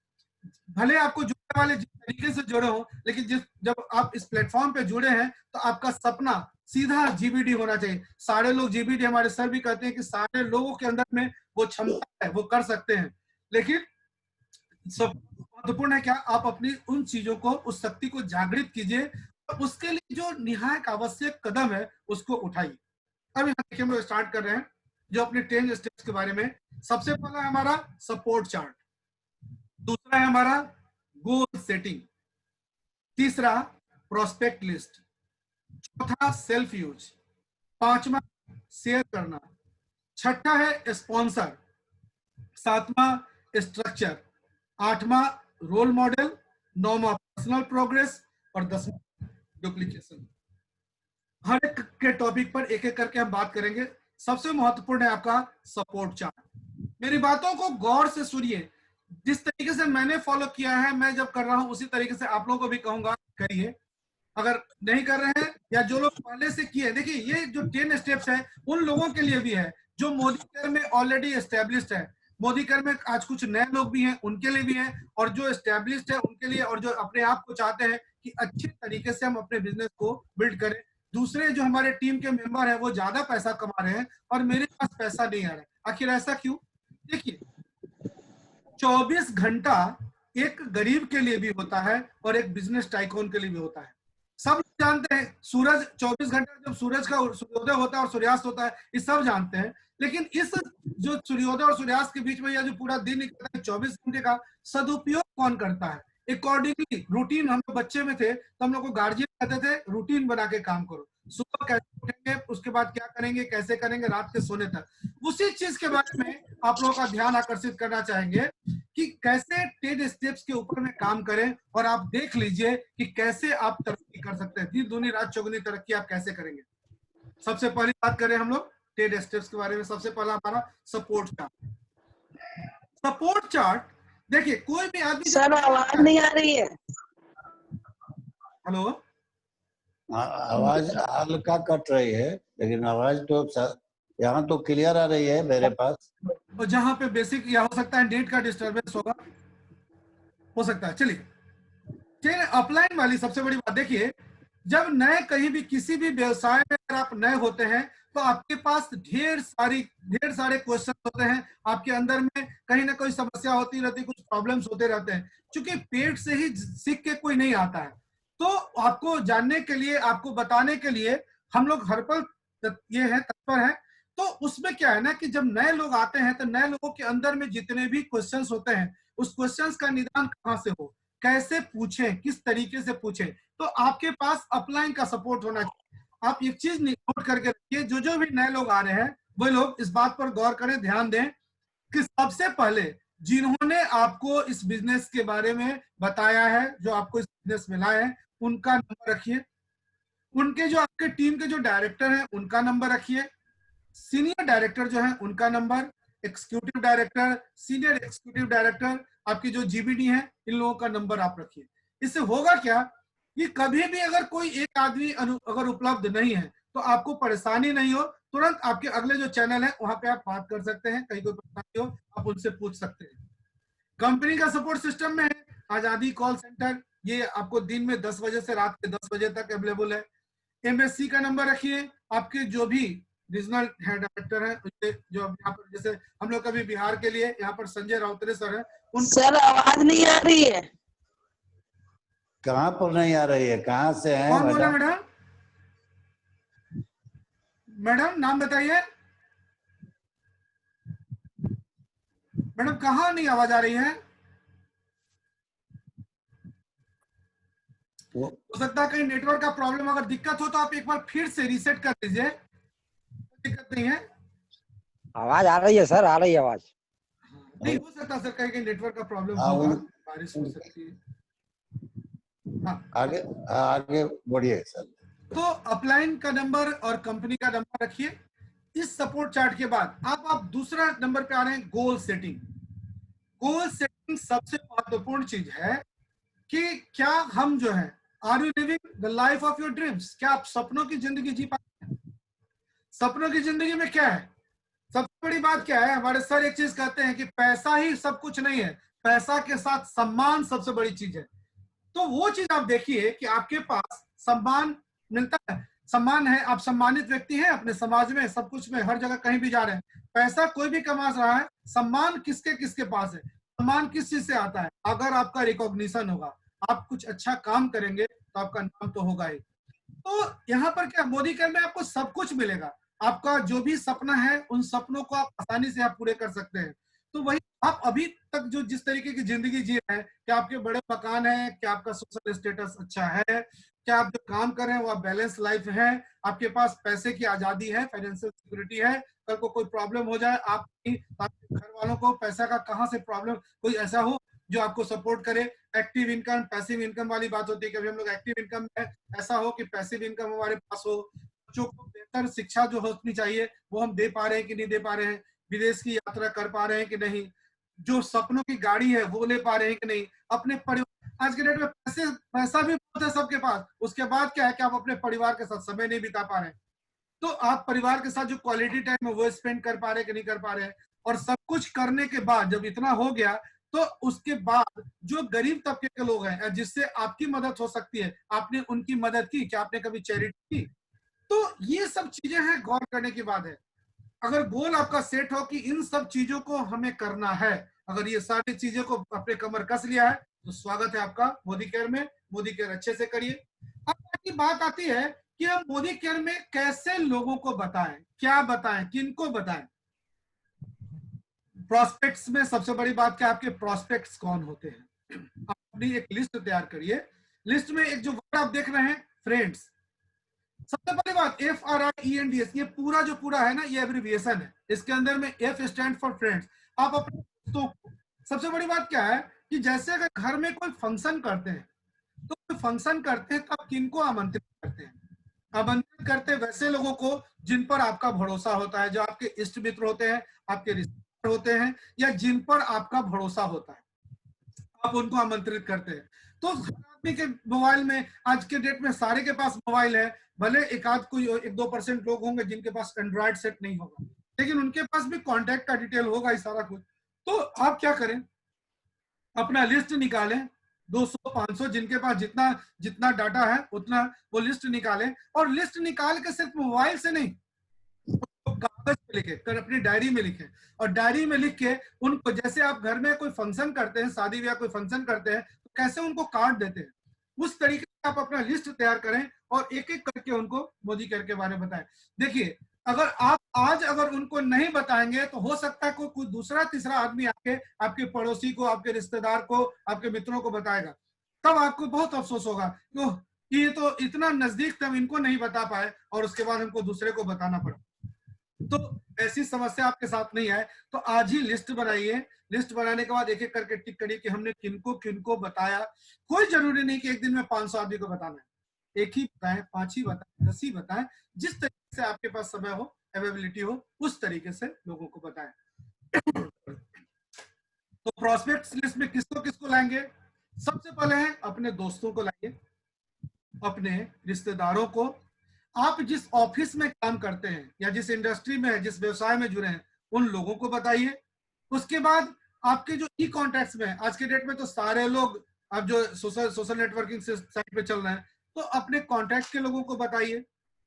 S2: भले आपको जुड़ने वाले जिस तरीके से जुड़े हो, लेकिन जब आप इस प्लेटफॉर्म पे जुड़े हैं तो आपका सपना सीधा जीबीडी होना चाहिए। सारे लोग जीबीडी, हमारे सर भी कहते हैं कि सारे लोगों के अंदर में वो क्षमता है, वो कर सकते हैं, लेकिन सब महत्वपूर्ण है क्या आप अपनी उन चीजों को, उस शक्ति को जागृत कीजिए, और उसके लिए जो निहायक आवश्यक कदम है उसको उठाइए। अब यहाँ देखिए हम लोग स्टार्ट कर रहे हैं जो अपने 10 स्टेप्स के बारे में। सबसे पहला है हमारा सपोर्ट चार्ट, दूसरा है हमारा गोल सेटिंग, तीसरा प्रोस्पेक्ट लिस्ट, चौथा सेल्फ यूज, पांचवा शेयर करना, छठा है स्पॉन्सर, सातवां स्ट्रक्चर, आठवां रोल मॉडल, नौवां पर्सनल प्रोग्रेस और 10वां डुप्लीकेशन। हर एक के टॉपिक पर एक एक करके हम बात करेंगे। सबसे महत्वपूर्ण है आपका सपोर्ट चार्ट। मेरी बातों को गौर से सुनिए, जिस तरीके से मैंने फॉलो किया है, मैं जब कर रहा हूं उसी तरीके से आप लोगों को भी कहूंगा करिए। अगर नहीं कर रहे हैं या जो लोग पहले से किए, देखिए ये जो 10 स्टेप्स है उन लोगों के लिए भी है जो मोदी केयर में ऑलरेडी एस्टेब्लिश्ड है। मोदी केयर में आज कुछ नए लोग भी हैं, उनके लिए भी है, और जो एस्टेब्लिश्ड है उनके लिए, और जो अपने आप को चाहते हैं कि अच्छे तरीके से हम अपने बिजनेस को बिल्ड करें। दूसरे जो हमारे टीम के मेंबर हैं वो ज्यादा पैसा कमा रहे हैं और मेरे पास पैसा नहीं आ रहा है, आखिर ऐसा क्यों? देखिए 24 घंटा एक गरीब के लिए भी होता है और एक बिजनेस टाइकून के लिए भी होता है। सब जानते हैं सूरज 24 घंटा, जब सूरज का सूर्योदय होता है और सूर्यास्त होता है, ये सब जानते हैं, लेकिन इस जो सूर्योदय और सूर्यास्त के बीच में या जो पूरा दिन निकलता है 24 घंटे का सदुपयोग कौन करता है? अकॉर्डिंगली रूटीन, हम लोग बच्चे में थे तो हम लोग को गार्जियन कहते थे रूटीन बना के काम करो, सुबह कैसे उठेंगे, उसके बाद क्या करेंगे, कैसे करेंगे, रात के सोने तक। उसी चीज के बारे में आप लोगों का ध्यान आकर्षित करना चाहेंगे कि कैसे 10 स्टेप्स के ऊपर में काम करें, और आप देख लीजिए कि कैसे आप तरक्की कर सकते हैं। दिन दूनी रात चौगुनी तरक्की आप कैसे करेंगे। सबसे पहली बात करें हम लोग 10 स्टेप्स के बारे में। सबसे पहला हमारा सपोर्ट चार्ट। सपोर्ट चार्ट देखिए, कोई भी आदमी,
S5: सर आवाज नहीं आ रही है।
S2: हेलो,
S1: आवाज हल्का कट रही है, लेकिन आवाज तो यहाँ तो क्लियर आ रही है मेरे पास।
S2: और जहां पे बेसिक या हो सकता है नेट का डिस्टरबेंस होगा, हो सकता है। चलिए अपलाइन वाली सबसे बड़ी बात देखिए, जब नए कहीं भी किसी भी व्यवसाय में अगर आप नए होते हैं तो आपके पास ढेर सारे क्वेश्चन होते हैं, आपके अंदर में कहीं ना कोई समस्या होती रहती है, कुछ प्रॉब्लम्स होते रहते हैं। क्योंकि पेट से ही सीख के कोई नहीं आता है, तो आपको जानने के लिए, आपको बताने के लिए हम लोग हर पल ये है तत्पर है। तो उसमें क्या है ना कि जब नए लोग आते हैं तो नए लोगों के अंदर में जितने भी क्वेश्चंस होते हैं, उस क्वेश्चंस का निदान कहां से हो, कैसे पूछें, किस तरीके से पूछें, तो आपके पास अपलाइन का सपोर्ट होना चाहिए। आप एक चीज नोट करके रखिए, जो भी नए लोग आ रहे हैं वो लोग इस बात पर गौर करें, ध्यान दें कि सबसे पहले जिन्होंने आपको इस बिजनेस के बारे में बताया है, जो आपको इस बिजनेस में लाए हैं, उनका नंबर रखिए। उनके जो आपके टीम के जो डायरेक्टर हैं उनका नंबर रखिए। सीनियर डायरेक्टर जो है उनका number, executive director, senior executive director, आपकी जो जीबीडी है, इन लोगों का नंबर आप रखिए। इससे होगा क्या कि कभी भी अगर कोई एक आदमी अगर उपलब्ध नहीं है तो आपको परेशानी नहीं हो, तुरंत आपके अगले जो चैनल है वहां पे आप बात कर सकते हैं, कहीं कोई परेशानी हो आप उनसे पूछ सकते हैं। कंपनी का सपोर्ट सिस्टम में है आजादी कॉल सेंटर, ये आपको दिन में 10 बजे से रात के 10 बजे तक अवेलेबल है। एमएससी का नंबर रखिए, आपके जो भी रीजनल हेड डायरेक्टर है, जो यहाँ पर जैसे हम लोग कभी बिहार के लिए यहाँ पर संजय राउतरे सर है,
S5: सर आवाज नहीं आ रही है।
S1: कहाँ पर नहीं आ रही है, कहाँ से है?
S2: कौन बोला मैडम? मैडम नाम बताइए। मैडम कहाँ नहीं आवाज आ रही है? हो सकता है कहीं नेटवर्क का प्रॉब्लम, अगर दिक्कत हो तो आप एक बार फिर से रीसेट कर दीजिए, दिक्कत नहीं है।
S8: आवाज आ रही है सर, आ रही है आवाज।
S2: नहीं हो सकता सर कहीं नेटवर्क का प्रॉब्लम
S1: हाँ,
S2: होगा, बारिश हो सकती है। हाँ
S1: आगे आगे बढ़िए सर।
S2: तो अपलाइन का नंबर और कंपनी का नंबर रखिए। इस सपोर्ट चार्ट के बाद आप दूसरा नंबर पे आ रहे हैं, गोल सेटिंग। गोल सेटिंग सबसे महत्वपूर्ण चीज है कि क्या हम जो है, are you living the life of your dreams? क्या आप सपनों की जिंदगी जी पाते हैं? सपनों की जिंदगी में क्या है? सबसे बड़ी बात क्या है? हमारे सर एक चीज कहते हैं कि पैसा ही सब कुछ नहीं है, पैसा के साथ सम्मान सबसे बड़ी चीज है। तो वो चीज आप देखिए कि आपके पास सम्मान मिलता है, सम्मान है, आप सम्मानित व्यक्ति हैं अपने समाज में, सब कुछ में, हर जगह कहीं भी जा रहे हैं। पैसा कोई भी कमा रहा है, सम्मान किसके किसके पास है? सम्मान किस चीज से आता है? अगर आपका रिकॉग्निशन होगा, आप कुछ अच्छा काम करेंगे तो आपका नाम तो होगा ही। तो यहाँ पर क्या, मोदी केयर में आपको सब कुछ मिलेगा। आपका जो भी सपना है, उन सपनों को आप आसानी से आप पूरे कर सकते हैं। तो वही आप अभी तक जो जिस तरीके की जिंदगी जी रहे हैं, क्या आपके बड़े मकान है, क्या आपका सोशल स्टेटस अच्छा है, क्या आप जो काम कर रहे हैं वो बैलेंस लाइफ है, आपके पास पैसे की आजादी है, फाइनेंशियल सिक्योरिटी है, कल को कोई प्रॉब्लम हो जाए, आपके घर वालों को पैसा का कहाँ से प्रॉब्लम, कोई ऐसा हो जो आपको सपोर्ट करे। एक्टिव इनकम, पैसिव इनकम वाली बात होती है, कभी हम लोग एक्टिव इनकम में ऐसा हो कि पैसिव इनकम हमारे पास हो, बच्चों को बेहतर शिक्षा जो होनी चाहिए वो हम दे पा रहे हैं कि नहीं दे पा रहे हैं, विदेश की यात्रा कर पा रहे हैं कि नहीं, जो सपनों की गाड़ी है वो ले पा रहे हैं कि नहीं, अपने परिवार, आज के डेट में पैसा भी बहुत है सबके पास, उसके बाद क्या है कि आप अपने परिवार के साथ समय नहीं बिता पा रहे हैं। तो आप परिवार के साथ जो क्वालिटी टाइम है वो स्पेंड कर पा रहे हैं कि नहीं कर पा रहे हैं। और सब कुछ करने के बाद जब इतना हो गया, तो उसके बाद जो गरीब तबके के लोग हैं जिससे आपकी मदद हो सकती है, आपने उनकी मदद की क्या? आपने कभी चैरिटी की? तो ये सब चीजें हैं, गौर करने की बात है। अगर गोल आपका सेट हो कि इन सब चीजों को हमें करना है, अगर ये सारी चीजों को अपने कमर कस लिया है, तो स्वागत है आपका मोदी केयर में। मोदी केयर अच्छे से करिए। अब बाकी बात आती है कि हम मोदी केयर में कैसे लोगों को बताएं, क्या बताएं, किनको बताएं। प्रोस्पेक्ट्स में सबसे बड़ी बात क्या, आपके प्रोस्पेक्ट्स कौन होते हैं? आप अपनी एक लिस्ट तैयार करिए। लिस्ट में एक जो वर्ड आप देख रहे हैं, फ्रेंड्स, सबसे पहली बात FRIENDS, ये पूरा जो पूरा है ना, ये एब्रिविएशन है। इसके अंदर में F स्टैंड फॉर फ्रेंड्स। आप अपने दोस्तों को, सबसे बड़ी बात क्या है कि जैसे अगर घर में कोई फंक्शन करते हैं, तो कोई फंक्शन करते हैं तो आप किनको आमंत्रित करते हैं? आमंत्रित करते हैं वैसे लोगों को जिन पर आपका भरोसा होता है, जो आपके इष्ट मित्र होते हैं, आपके रिश्तेदार होते हैं, या जिन पर आपका भरोसा होता है, आप उनको आमंत्रित करते हैं। तो आदमी के मोबाइल में, आज के डेट में सारे के पास मोबाइल है, भले एक आध कोई 1-2% लोग होंगे जिनके पास एंड्रॉइड सेट नहीं होगा, लेकिन उनके पास भी कॉन्टैक्ट का डिटेल होगा ही सारा कुछ। तो आप क्या करें, अपना लिस्ट निकालें, 200-500 जिनके पास जितना जितना डाटा है उतना वो लिस्ट निकालें। और लिस्ट निकाल के सिर्फ मोबाइल से नहीं, कागज पे लिखे, कर अपनी डायरी में लिखें। और डायरी में लिख के उनको, जैसे आप घर में कोई फंक्शन करते हैं, शादी ब्याह कोई फंक्शन करते हैं, तो कैसे उनको कार्ड देते हैं, उस तरीके से आप अपना लिस्ट तैयार करें और एक एक करके उनको मोदी केयर के बारे में बताएं। देखिए, अगर आप आज अगर उनको नहीं बताएंगे तो हो सकता है कोई दूसरा तीसरा आदमी आपके पड़ोसी को, आपके रिश्तेदार को, आपके मित्रों को बताएगा। तब आपको बहुत अफसोस होगा कि ये तो इतना नजदीक थे, हम इनको नहीं बता पाए और उसके बाद हमको दूसरे को बताना पड़ा। तो ऐसी समस्या आपके साथ नहीं आए तो आज ही लिस्ट बनाइए। लिस्ट बनाने के बाद एक एक करके टिक करिए कि हमने किनको किनको बताया। कोई जरूरी नहीं कि एक दिन में 500 आदमी को बताना है, एक ही बताएं, 5 ही बताएं, 10 ही बताएं, जिस तरीके से आपके पास समय हो, अवेलेबिलिटी हो, उस तरीके से लोगों को बताएं। तो प्रोस्पेक्ट्स लिस्ट में किसको किसको लाएंगे? सबसे पहले है अपने दोस्तों को लाइए, अपने रिश्तेदारों को, आप जिस ऑफिस में काम करते हैं या जिस इंडस्ट्री में है, जिस व्यवसाय में जुड़े हैं, उन लोगों को बताइए। उसके बाद आपके जो ई कॉन्टैक्ट्स में, आज के डेट में तो सारे लोग अब जो सोशल नेटवर्किंग साइट पे चल रहे हैं, तो अपने कॉन्टैक्ट के लोगों को बताइए।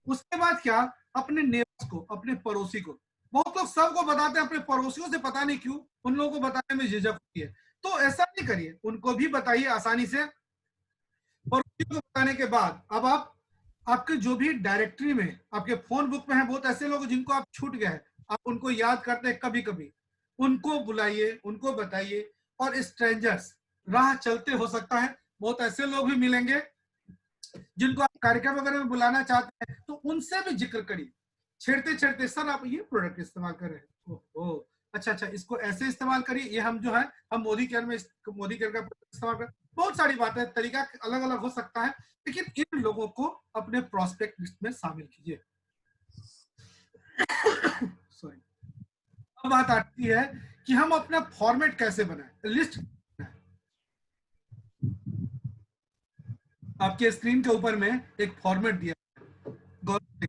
S2: उसके बाद क्या, अपने नेबर्स को, अपने पड़ोसी को। बहुत लोग सबको बताते हैं, अपने पड़ोसियों से पता नहीं क्यों उन लोगों को बताने में झिझक होती है। तो ऐसा नहीं करिए, उनको भी बताइए आसानी से। पड़ोसियों को बताने के बाद अब आप आपके जो भी डायरेक्टरी में आपके फोन बुक में है, बहुत ऐसे लोग जिनको आप छूट गए हैं, आप उनको याद करते हैं कभी कभी, उनको बुलाइए, उनको बताइए। और स्ट्रेंजर्स, राह चलते हो सकता है बहुत ऐसे लोग भी मिलेंगे जिनको आप कार्यक्रम वगैरह में बुलाना चाहते हैं, तो उनसे भी जिक्र करिए, छेड़ते छेड़ते, सर आप ये प्रोडक्ट इस्तेमाल कर रहे हैं, ओह अच्छा अच्छा, इसको ऐसे इस्तेमाल करिए, ये हम जो है हम मोदी केयर में मोदी केयर का इस्तेमाल कर, बहुत सारी बातें, तरीका अलग अलग हो सकता है, लेकिन इन लोगों को अपने प्रोस्पेक्ट लिस्ट में शामिल कीजिए। सॉरी। अब बात आती है कि हम अपना फॉर्मेट कैसे बनाएं, लिस्ट। आपके स्क्रीन के ऊपर में एक फॉर्मेट दिया है,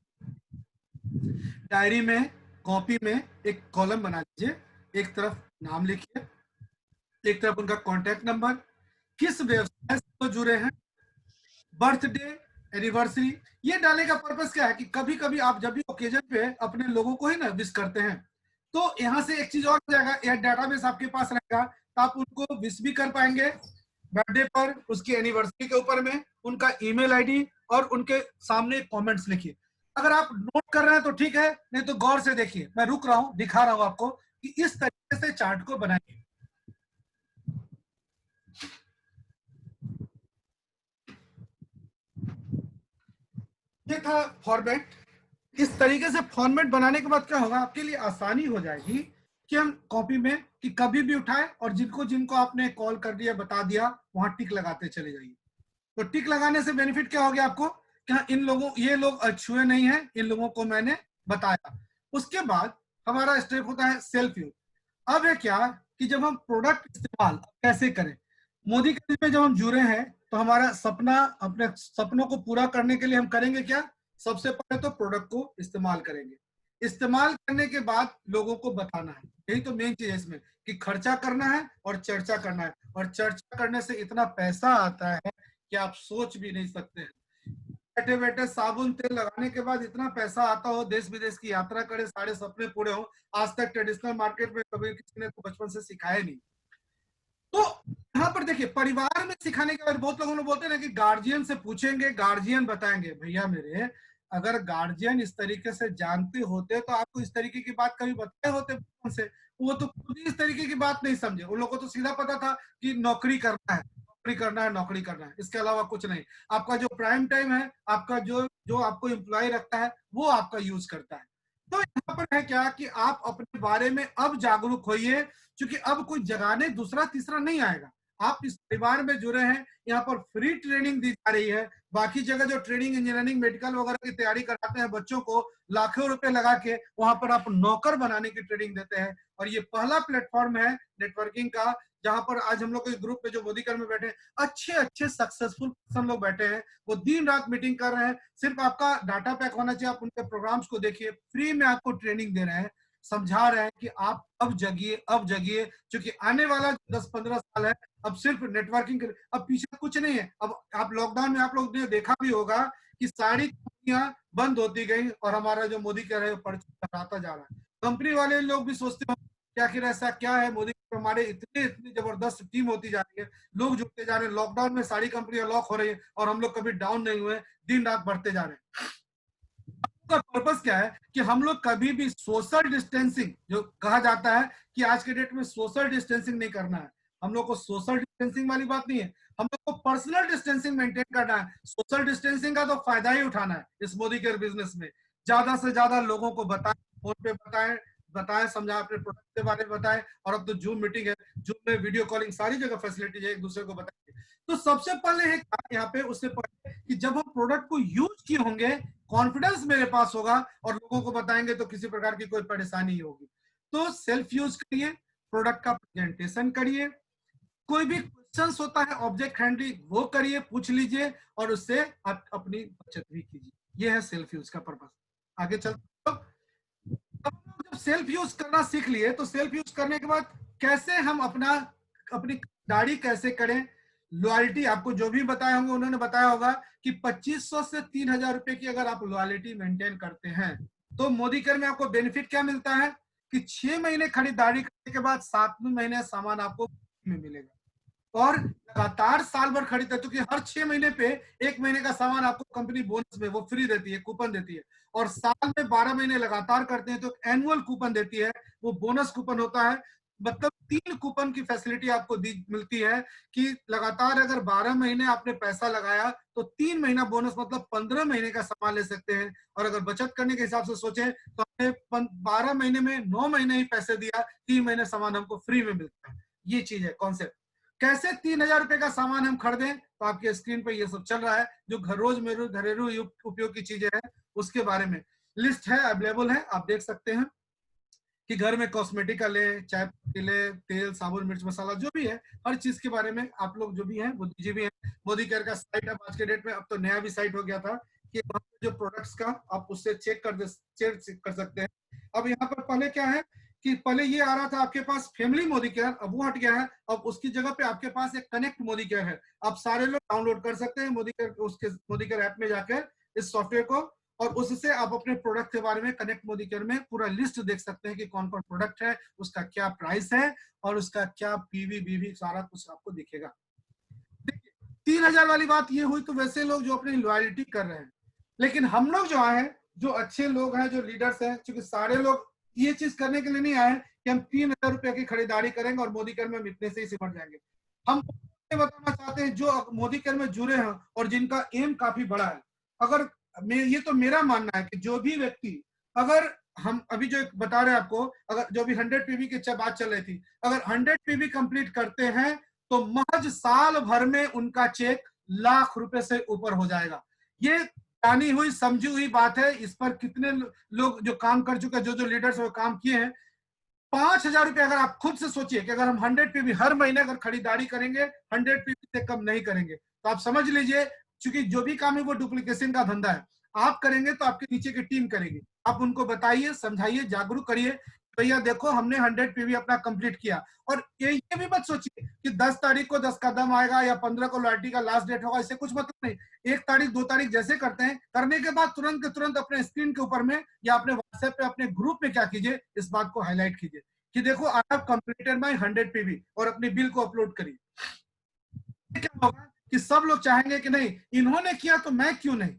S2: डायरी में, कॉपी में एक कॉलम बना लीजिए, एक तरफ नाम लिखिए, एक तरफ उनका कॉन्टैक्ट नंबर, किस व्यवसाय से वो जुड़े हैं, बर्थडे, एनिवर्सरी। ये डालने का पर्पस क्या है कि कभी कभी आप जब भी ओकेजन पे अपने लोगों को ही ना विश करते हैं, तो यहाँ से एक चीज और हो जाएगा, यह डाटाबेस आपके पास रहेगा, तो आप उनको विश भी कर पाएंगे बर्थडे पर, उसकी एनिवर्सरी के ऊपर में उनका ईमेल आईडी और उनके सामने कमेंट्स लिखिए। अगर आप नोट कर रहे हैं तो ठीक है, नहीं तो गौर से देखिए, मैं रुक रहा हूं, दिखा रहा हूं आपको कि इस तरीके से चार्ट को बनाइए। ये था फॉर्मेट। इस तरीके से फॉर्मेट बनाने के बाद क्या होगा, आपके लिए आसानी हो जाएगी कि हम कॉपी में कि कभी भी उठाए और जिनको जिनको आपने कॉल कर दिया, बता दिया, वहां टिक लगाते चले जाइए। तो टिक लगाने से बेनिफिट क्या हो गया आपको कि हाँ, इन लोगों, ये लोग अछूए नहीं है, इन लोगों को मैंने बताया। उसके बाद हमारा स्टेप होता है सेल्फ यूज। अब है क्या कि जब हम प्रोडक्ट इस्तेमाल कैसे करें, मोदी केयर में जब हम जुड़े हैं तो हमारा सपना, अपने सपनों को पूरा करने के लिए हम करेंगे क्या, सबसे पहले तो प्रोडक्ट को इस्तेमाल करेंगे, इस्तेमाल करने के बाद लोगों को बताना है। यही तो मेन चीज है इसमें कि खर्चा करना है और चर्चा करना है, और चर्चा करने से इतना पैसा आता है कि आप सोच भी नहीं सकते हैं। बैठे बैठे साबुन तेल लगाने के बाद इतना पैसा आता हो, देश विदेश की यात्रा करे, सारे सपने पूरे हो, आज तक ट्रेडिशनल मार्केट में कभी किसी ने तो बचपन से सिखाया नहीं। तो यहाँ पर देखिए, परिवार में सिखाने के बाद बहुत लोगों ने बोलते हैं ना कि गार्जियन से पूछेंगे, गार्जियन बताएंगे। भैया मेरे, अगर गार्जियन इस तरीके से जानते होते तो आपको इस तरीके की बात कभी बताए होते बचपन से? वो तो खुद ही इस तरीके की बात नहीं समझे, उन लोगों को तो सीधा पता था कि नौकरी करना है, नौकरी करना है, नौकरी करना है, इसके अलावा कुछ नहीं। आपका जो प्राइम टाइम है, आपका जो जो आपको एम्प्लॉय रखता है, वो आपका यूज करता है। तो यहाँ पर है क्या कि आप अपने बारे में अब जागरूक होइए, क्योंकि अब कोई जगाने दूसरा तीसरा नहीं आएगा। आप इस परिवार में जुड़े हैं, यहाँ पर फ्री ट्रेनिंग दी जा रही है। बाकी जगह जो ट्रेनिंग, इंजीनियरिंग, मेडिकल वगैरह की तैयारी कराते हैं बच्चों को, लाखों रुपए लगा के, वहां पर आप नौकर बनाने की ट्रेनिंग देते हैं। और ये पहला प्लेटफॉर्म है नेटवर्किंग का, जहां पर आज हम लोग के ग्रुप में जो मोदी केयर में बैठे अच्छे अच्छे सक्सेसफुल पर्सन लोग बैठे हैं, वो दिन रात मीटिंग कर रहे हैं। सिर्फ आपका डाटा पैक होना चाहिए, आप उनके प्रोग्राम्स को देखिए, फ्री में आपको ट्रेनिंग दे रहे हैं, समझा रहे हैं कि आप अब जगिए, अब जगिए, क्योंकि आने वाला 10-15 साल है, अब सिर्फ नेटवर्किंग, अब पीछे कुछ नहीं है। अब आप लॉकडाउन में आप लोग ने देखा भी होगा कि सारी कंपनियां बंद होती गई और हमारा जो मोदी केयर है बढ़ता जा रहा है। कंपनी वाले लोग भी सोचते हैं कि आखिर ऐसा क्या है, मोदी हमारे इतनी इतनी जबरदस्त टीम होती जा रही है, लोग जुड़ते जा रहे हैं, लॉकडाउन में सारी कंपनियां लॉक हो रही है और हम लोग कभी डाउन नहीं हुए, दिन रात बढ़ते जा रहे हैं। का पर्पस क्या है कि हम लोग कभी भी सोशल डिस्टेंसिंग, जो कहा जाता है कि आज के डेट में सोशल डिस्टेंसिंग नहीं करना है, हम लोग को सोशल डिस्टेंसिंग वाली बात नहीं है, हम लोग को पर्सनल डिस्टेंसिंग मेंटेन करना है। सोशल डिस्टेंसिंग का तो फायदा ही उठाना है इस मोदी केयर बिजनेस में। ज्यादा से ज्यादा लोगों को बताएं, फोन पे बताएं, समझाएं, अपने प्रोडक्ट के बारे में बताएं। और अब तो जूम मीटिंग है, जूम में वीडियो कॉलिंग, सारी जगह फैसिलिटीज है, एक दूसरे को बताएंगे। तो सबसे पहले है यहाँ पे, उससे पहले कि जब हम प्रोडक्ट को यूज किए होंगे, कॉन्फिडेंस मेरे पास होगा और लोगों को बताएंगे तो किसी प्रकार की कोई परेशानी होगी। तो सेल्फ यूज करिए, प्रोडक्ट का प्रेजेंटेशन करिए, कोई भी क्वेश्चंस होता है ऑब्जेक्ट हैंडलिंग वो करिए, पूछ लीजिए और उससे आप अपनी बचत भी कीजिए। ये है सेल्फ यूज का पर्पस। आगे चलते जब सेल्फ यूज करना सीख लिए, तो सेल्फ यूज करने के बाद कैसे हम अपनी दाढ़ी कैसे करें, लॉयल्टी आपको जो भी बताए होंगे, उन्होंने बताया होगा कि 2500 से 3000 रुपए की अगर आप लॉयल्टी मेंटेन करते हैं तो मोदी केयर में आपको बेनिफिट क्या मिलता है कि 6 महीने खरीदारी करने के बाद 7वें महीने सामान आपको में मिलेगा। और लगातार साल भर खरीदते हैं, क्योंकि हर 6 महीने पे 1 महीने का सामान आपको कंपनी बोनस में वो फ्री देती है, कूपन देती है, और साल में 12 महीने लगातार करते हैं तो एनुअल कूपन देती है, वो बोनस कूपन होता है। मतलब 3 कूपन की फैसिलिटी आपको मिलती है कि लगातार अगर 12 महीने आपने पैसा लगाया तो 3 महीना बोनस, मतलब 15 महीने का सामान ले सकते हैं। और अगर बचत करने के हिसाब से सोचें तो हमने 12 महीने में 9 महीने ही पैसे दिया, 3 महीने सामान हमको फ्री में मिलता है। ये चीज है कॉन्सेप्ट। कैसे 3000 रुपए का सामान हम खरीदें, तो आपके स्क्रीन पे ये सब चल रहा है, जो रोजमेरा घरेलू उपयोग की चीजें हैं उसके बारे में लिस्ट है, अवेलेबल है, आप देख सकते हैं कि घर में कॉस्मेटिक का ले, चाय पत्ती ले, तेल, साबुन, मिर्च मसाला, जो भी है हर चीज के बारे में आप लोग जो भी हैं मोदी जी भी हैं। मोदी केयर का साइट अब आज के डेट में, अब तो नया भी साइट हो गया था कि वहाँ पे जो प्रोडक्ट्स का आप उससे चेक कर सकते हैं। अब यहाँ पर पहले क्या है कि पहले ये आ रहा था आपके पास फैमिली मोदी केयर, अब वो हट गया है। अब उसकी जगह पे आपके पास एक कनेक्ट मोदी केयर है, आप सारे लोग डाउनलोड कर सकते हैं मोदी केयर, उसके मोदी केयर ऐप में जाकर इस सॉफ्टवेयर को, और उससे आप अपने प्रोडक्ट के बारे में कनेक्ट मोदी केयर में पूरा लिस्ट देख सकते हैं कि कौन कौन प्रोडक्ट है, उसका क्या प्राइस है और उसका क्या पीवी बीवी सारा कुछ आपको दिखेगा। 3000 वाली बात ये हुई तो वैसे लोग जो अपनी लॉयल्टी कर रहे हैं, लेकिन हम लोग जो आए हैं, जो अच्छे लोग हैं, जो लीडर्स हैं, क्योंकि सारे लोग ये चीज करने के लिए नहीं आए कि हम 3000 रुपए की खरीदारी करेंगे और मोदी केयर में हम इतने से ही सिमट जाएंगे। हम बताना चाहते हैं जो मोदी केयर में जुड़े हैं और जिनका एम काफी बड़ा है। अगर ये तो मेरा मानना है कि जो भी व्यक्ति, अगर हम अभी जो बता रहे हैं आपको, अगर जो भी 100 पीवी की बात चल रही थी, अगर 100 पीवी कंप्लीट करते हैं तो महज साल भर में उनका चेक लाख रुपए से ऊपर हो जाएगा। ये जानी हुई समझी हुई बात है। इस पर कितने लोग जो काम कर चुके हैं, जो लीडर्स वो काम किए हैं। 5000 रुपए अगर आप खुद से सोचिए कि अगर हम 100 पीवी हर महीने अगर खरीदारी करेंगे, 100 पीवी से कम नहीं करेंगे, तो आप समझ लीजिए, क्योंकि जो भी काम है वो डुप्लीकेशन का धंधा है। आप करेंगे तो आपके नीचे की टीम करेगी। आप उनको बताइए, समझाइए, जागरूक करिए, भैया देखो हमने 100 पीवी अपना कंप्लीट किया। और ये भी मत सोचिए कि 10 तारीख को 10 कदम आएगा या 15 को लॉयल्टी का लास्ट डेट होगा, इससे कुछ मतलब नहीं। 1 तारीख 2 तारीख जैसे करते हैं, करने के बाद तुरंत के तुरंत अपने स्क्रीन के ऊपर में या अपने व्हाट्सएप पे अपने ग्रुप में क्या कीजिए, इस बात को हाईलाइट कीजिए कि देखो I have completed my 100 PV, और अपनी बिल को अपलोड करिए। क्या होगा कि सब लोग चाहेंगे कि नहीं इन्होंने किया तो मैं क्यों नहीं।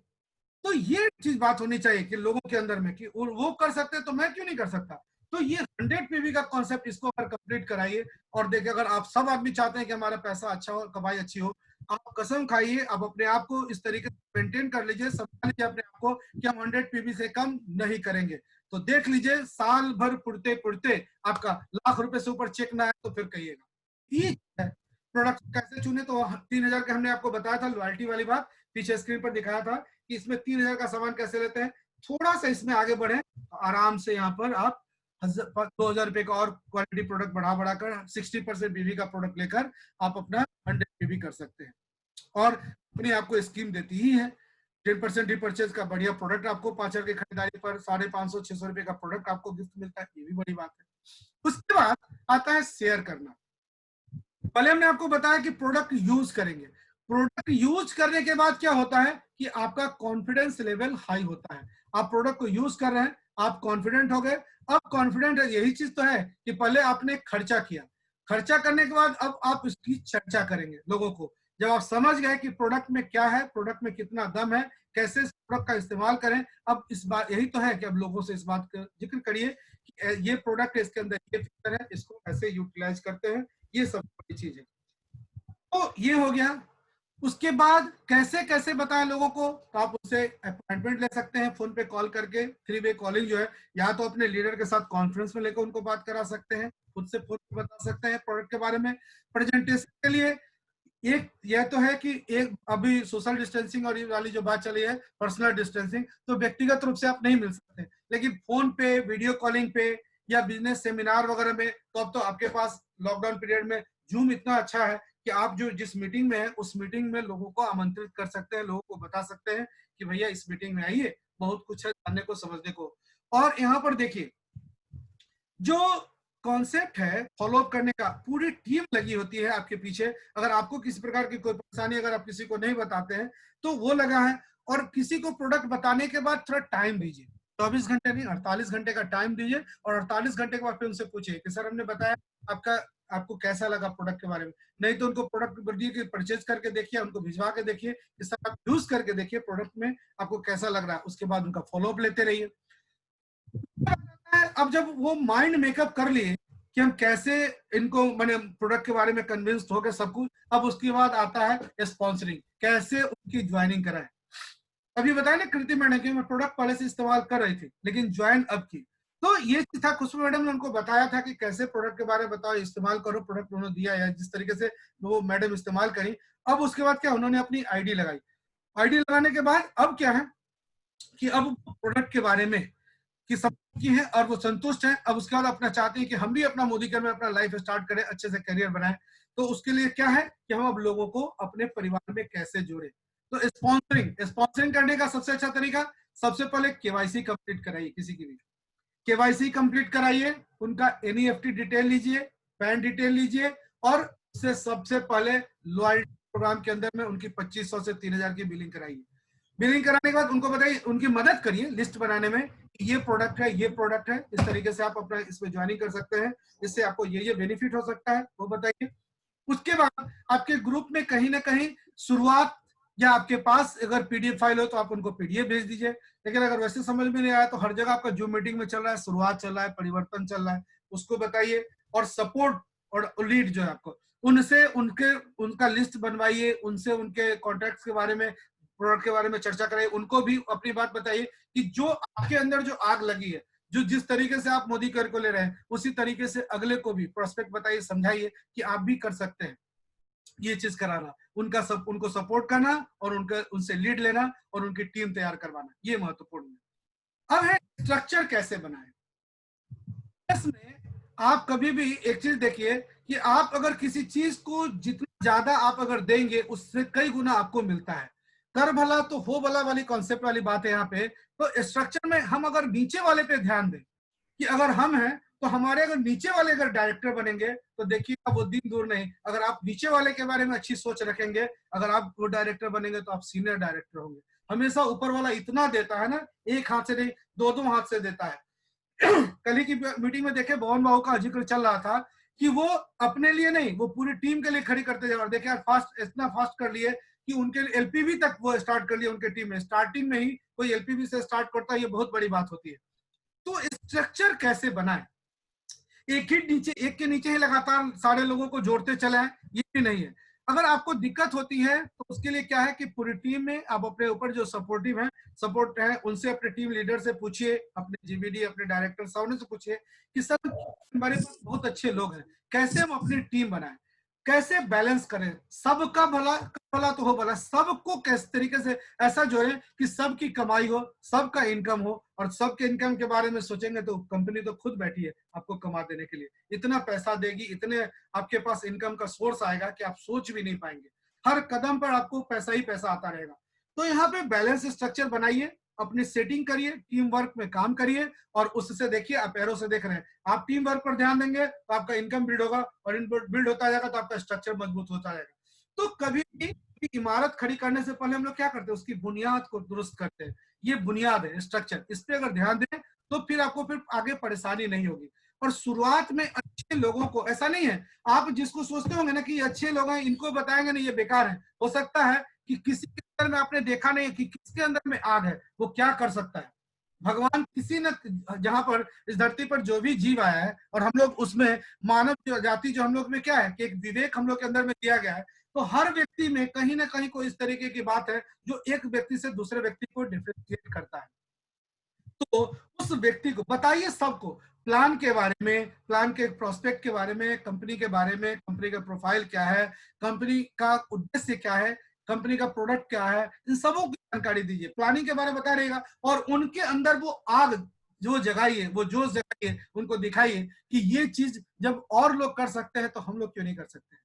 S2: तो ये चीज बात होनी चाहिए कि लोगों के अंदर में कि वो कर सकते हैं तो मैं क्यों नहीं कर सकता। तो ये 100 पीवी का कॉन्सेप्ट, इसको अगर कंप्लीट कराइए और देखिए, अगर आप सब आदमी चाहते हैं कि हमारा पैसा अच्छा हो, कमाई अच्छी हो, आप कसम खाइए, आप अपने आप को इस तरीके से मेंटेन कर लीजिए, समझ लीजिए अपने आप को कि हम 100 पीवी से कम नहीं करेंगे। तो देख लीजिए, साल भर पुड़ते पुड़ते आपका लाख रुपए से ऊपर चेक ना आए तो फिर कहिएगा। ये है प्रोडक्ट कैसे चुने। तो 3000 का हमने आपको बताया था, लॉयल्टी वाली बात पीछे स्क्रीन पर दिखाया था कि इसमें 3000 का सामान कैसे लेते हैं। थोड़ा सा इसमें आगे बढ़े तो आराम से यहाँ पर आप 2000 रुपए का और क्वालिटी प्रोडक्ट बढ़ाकर 60% बीवी का प्रोडक्ट लेकर आप अपना 100 बीवी कर सकते हैं। और अपनी आपको स्कीम देती ही है 10% रिपर्चेज का बढ़िया प्रोडक्ट आपको 5,000 की खरीदारी पर 550-600 रुपए का प्रोडक्ट आपको गिफ्ट मिलता है, ये भी बड़ी बात है। उसके बाद आता है शेयर करना। पहले हमने आपको बताया कि प्रोडक्ट यूज करेंगे। प्रोडक्ट यूज करने के बाद क्या होता है कि आपका कॉन्फिडेंस लेवल हाई होता है। आप प्रोडक्ट को यूज कर रहे हैं, आप कॉन्फिडेंट हो गए। अब कॉन्फिडेंट यही चीज तो है कि पहले आपने खर्चा किया, खर्चा करने के बाद अब आप इसकी चर्चा करेंगे लोगों को। जब आप समझ गए कि प्रोडक्ट में क्या है, प्रोडक्ट में कितना दम है, कैसे इस प्रोडक्ट का इस्तेमाल करें, अब इस बात यही तो है कि अब लोगों से इस बात का जिक्र करिए कि ये प्रोडक्ट है, इसके अंदर ये फीचर है, इसको ऐसे यूटिलाइज करते हैं, ये सब बड़ी चीज है। तो ये हो गया। उसके बाद कैसे कैसे बताएं लोगों को, तो आप उससे अपॉइंटमेंट ले सकते हैं फोन पे कॉल करके। 3 वे कॉलिंग जो है, या तो अपने लीडर के साथ कॉन्फ्रेंस में लेकर उनको बात करा सकते हैं, खुद से फोन पे बता सकते हैं प्रोडक्ट के बारे में। प्रेजेंटेशन के लिए एक यह तो है कि एक अभी सोशल डिस्टेंसिंग और ये वाली जो बात चली है पर्सनल डिस्टेंसिंग, तो व्यक्तिगत रूप से आप नहीं मिल सकते, लेकिन फोन पे, वीडियो कॉलिंग पे या बिजनेस सेमिनार वगैरह में, तो अब तो आपके पास लॉकडाउन पीरियड में जूम इतना अच्छा है कि आप जो जिस मीटिंग में है उस मीटिंग में लोगों को आमंत्रित कर सकते हैं, लोगों को बता सकते हैं कि भैया इस मीटिंग में आइए, बहुत कुछ है जानने को, समझने को। और यहाँ पर देखिए, जो कॉन्सेप्ट है फॉलो अप करने का, पूरी टीम लगी होती है आपके पीछे। अगर आपको किसी प्रकार की कोई परेशानी, अगर आप किसी को नहीं बताते हैं तो वो लगा है। और किसी को प्रोडक्ट बताने के बाद थोड़ा टाइम दीजिए, 24 घंटे नहीं 48 घंटे का टाइम दीजिए, और 48 घंटे के बाद फिर उनसे पूछिए कि सर हमने बताया, आपका आपको कैसा लगा प्रोडक्ट के बारे में। नहीं तो उनको प्रोडक्ट परचेज करके देखिए, उनको भिजवा के देखिए, इस तरह आप यूज करके देखिए प्रोडक्ट में आपको कैसा लग रहा है, उसके बाद उनका फॉलोअप लेते रहिए। अब जब वो माइंड मेकअप कर लिए कि हम कैसे इनको मैंने प्रोडक्ट के बारे में कन्विंस्ड हो गए सब कुछ, अब उसके बाद आता है स्पॉन्सरिंग, कैसे उनकी ज्वाइनिंग कराएं। अभी बताया ना कृति मैडम कि मैं प्रोडक्ट पहले से इस्तेमाल कर रही थी लेकिन ज्वाइन अब की, तो ये था खुशबू मैडम ने उनको बताया था कि कैसे प्रोडक्ट के बारे में बताओ, इस्तेमाल करो, प्रोडक्ट उन्होंने दिया या जिस तरीके से वो मैडम इस्तेमाल करी। अब उसके बाद क्या, उन्होंने अपनी आईडी लगाई। आईडी लगाने के बाद अब क्या है कि अब प्रोडक्ट के बारे में कि सब की है और वो संतुष्ट है। अब उसके बाद अपना चाहते हैं कि हम भी अपना मोदीकर में अपना लाइफ स्टार्ट करें, अच्छे से करियर बनाएं। तो उसके लिए क्या है कि हम अब लोगों को अपने परिवार में कैसे जोड़े। तो स्पॉन्सरिंग करने का सबसे अच्छा तरीका, सबसे पहले केवाईसी कंप्लीट कराइए, किसी की भी केवाईसी कंप्लीट कराइए, उनका एनईएफटी डिटेल लीजिए, पैन डिटेल लीजिए, और उससे सबसे पहले लॉयल्टी प्रोग्राम के अंदर में उनकी 2500 से 3000 की बिलिंग कराइए। बिलिंग कराने के बाद उनको बताइए, उनकी मदद करिए लिस्ट बनाने में, ये प्रोडक्ट है, ये प्रोडक्ट है, इस तरीके से आप अपना इसमें ज्वाइनिंग कर सकते हैं, इससे आपको ये बेनिफिट हो सकता है, वो बताइए। उसके बाद आपके ग्रुप में कहीं ना कहीं शुरुआत, या आपके पास अगर पीडीएफ फाइल हो तो आप उनको पीडीएफ भेज दीजिए, लेकिन अगर वैसे समझ में नहीं आया तो हर जगह आपका जूम मीटिंग में चल रहा है, शुरुआत चल रहा है, परिवर्तन चल रहा है, उसको बताइए। और सपोर्ट और लीड जो है आपको, उनसे उनका लिस्ट बनवाइए, उनसे उनके कॉन्ट्रैक्ट्स के बारे में, प्रोडक्ट के बारे में चर्चा कराइए, उनको भी अपनी बात बताइए कि जो आपके अंदर जो आग लगी है, जो जिस तरीके से आप मोदी कर को ले रहे हैं, उसी तरीके से अगले को भी प्रोस्पेक्ट बताइए, समझाइए कि आप भी कर सकते हैं ये चीज कराना, उनको सपोर्ट करना और उनसे लीड लेना और उनकी टीम तैयार करवाना, ये महत्वपूर्ण है। अब है स्ट्रक्चर कैसे बनाएं। इसमें आप कभी भी एक चीज देखिए कि आप अगर किसी चीज को जितना ज्यादा आप अगर देंगे उससे कई गुना आपको मिलता है। कर भला तो हो भला वाली कॉन्सेप्ट वाली बात है यहाँ पे। तो स्ट्रक्चर में हम अगर नीचे वाले पे ध्यान दें कि अगर हम हैं तो हमारे अगर नीचे वाले अगर डायरेक्टर बनेंगे तो देखिएगा वो दिन दूर नहीं, अगर आप नीचे वाले के बारे में अच्छी सोच रखेंगे, अगर आप वो डायरेक्टर बनेंगे तो आप सीनियर डायरेक्टर होंगे। हमेशा ऊपर वाला इतना देता है ना, एक हाथ से नहीं, दो हाथ से देता है। कल ही की मीटिंग में देखे भवन बाबू का जिक्र चल रहा था कि वो अपने लिए नहीं, वो पूरी टीम के लिए खड़ी करते जाए। और देखे यार फास्ट, इतना फास्ट कर लिए कि उनके एलपीवी तक वो स्टार्ट कर लिया उनके टीम में। स्टार्टिंग में ही कोई एलपीवी से स्टार्ट करता है, ये बहुत बड़ी बात होती है। तो स्ट्रक्चर कैसे बनाए, एक के नीचे ही लगातार सारे लोगों को जोड़ते चले हैं, ये भी नहीं है। अगर आपको दिक्कत होती है तो उसके लिए क्या है कि पूरी टीम में आप अपने ऊपर जो सपोर्ट है उनसे, अपने टीम लीडर से पूछिए, अपने जीबीडी, अपने डायरेक्टर साहब से पूछिए कि सर हमारे पास बहुत अच्छे लोग हैं, कैसे हम अपनी टीम बनाएं, कैसे बैलेंस करें, सबका भला तो हो भला, सबको किस तरीके से ऐसा जोड़े कि सबकी कमाई हो, सबका इनकम हो। और सबके इनकम के बारे में सोचेंगे तो कंपनी तो खुद बैठी है आपको कमा देने के लिए, इतना पैसा देगी, इतने आपके पास इनकम का सोर्स आएगा कि आप सोच भी नहीं पाएंगे। हर कदम पर आपको पैसा ही पैसा आता रहेगा। तो यहाँ पे बैलेंस स्ट्रक्चर बनाइए, अपनी सेटिंग करिए, टीम वर्क में काम करिए, और उससे देखिए आप एरो से देख रहे हैं, आप टीम वर्क पर ध्यान देंगे तो आपका इनकम बिल्ड होगा, और बिल्ड होता जाएगा तो आपका स्ट्रक्चर मजबूत होता जाएगा। तो कभी भी इमारत खड़ी करने से पहले हम लोग क्या करते हैं, उसकी बुनियाद को दुरुस्त करते हैं। ये बुनियाद है स्ट्रक्चर, इस पे अगर ध्यान दें तो फिर आपको फिर आगे परेशानी नहीं होगी। और शुरुआत में अच्छे लोगों को, ऐसा नहीं है आप जिसको सोचते होंगे ना कि ये अच्छे लोग हैं, इनको बताएंगे नहीं ये बेकार है, हो सकता है कि किसी के अंदर में आपने देखा नहीं कि किसके अंदर में आग है, वो क्या कर सकता है। भगवान किसी न, जहां पर इस धरती पर जो भी जीव आया है, और हम लोग उसमें मानव जाति जो हम लोग में क्या है कि एक विवेक हम लोग के अंदर में दिया गया है, तो हर व्यक्ति में कहीं ना कहीं कोई इस तरीके की बात है जो एक व्यक्ति से दूसरे व्यक्ति को डिफरेंशिएट करता है। तो उस व्यक्ति को बताइए, सबको प्लान के बारे में, प्लान के प्रोस्पेक्ट के बारे में, कंपनी के बारे में, कंपनी का प्रोफाइल क्या है, कंपनी का उद्देश्य क्या है, कंपनी का प्रोडक्ट क्या है, इन सबों की जानकारी दीजिए, प्लानिंग के बारे में बता रहेगा। और उनके अंदर वो आग जो जगाइए, वो जोश जगाइए, उनको दिखाइए कि ये चीज जब और लोग कर सकते हैं तो हम लोग क्यों नहीं कर सकते।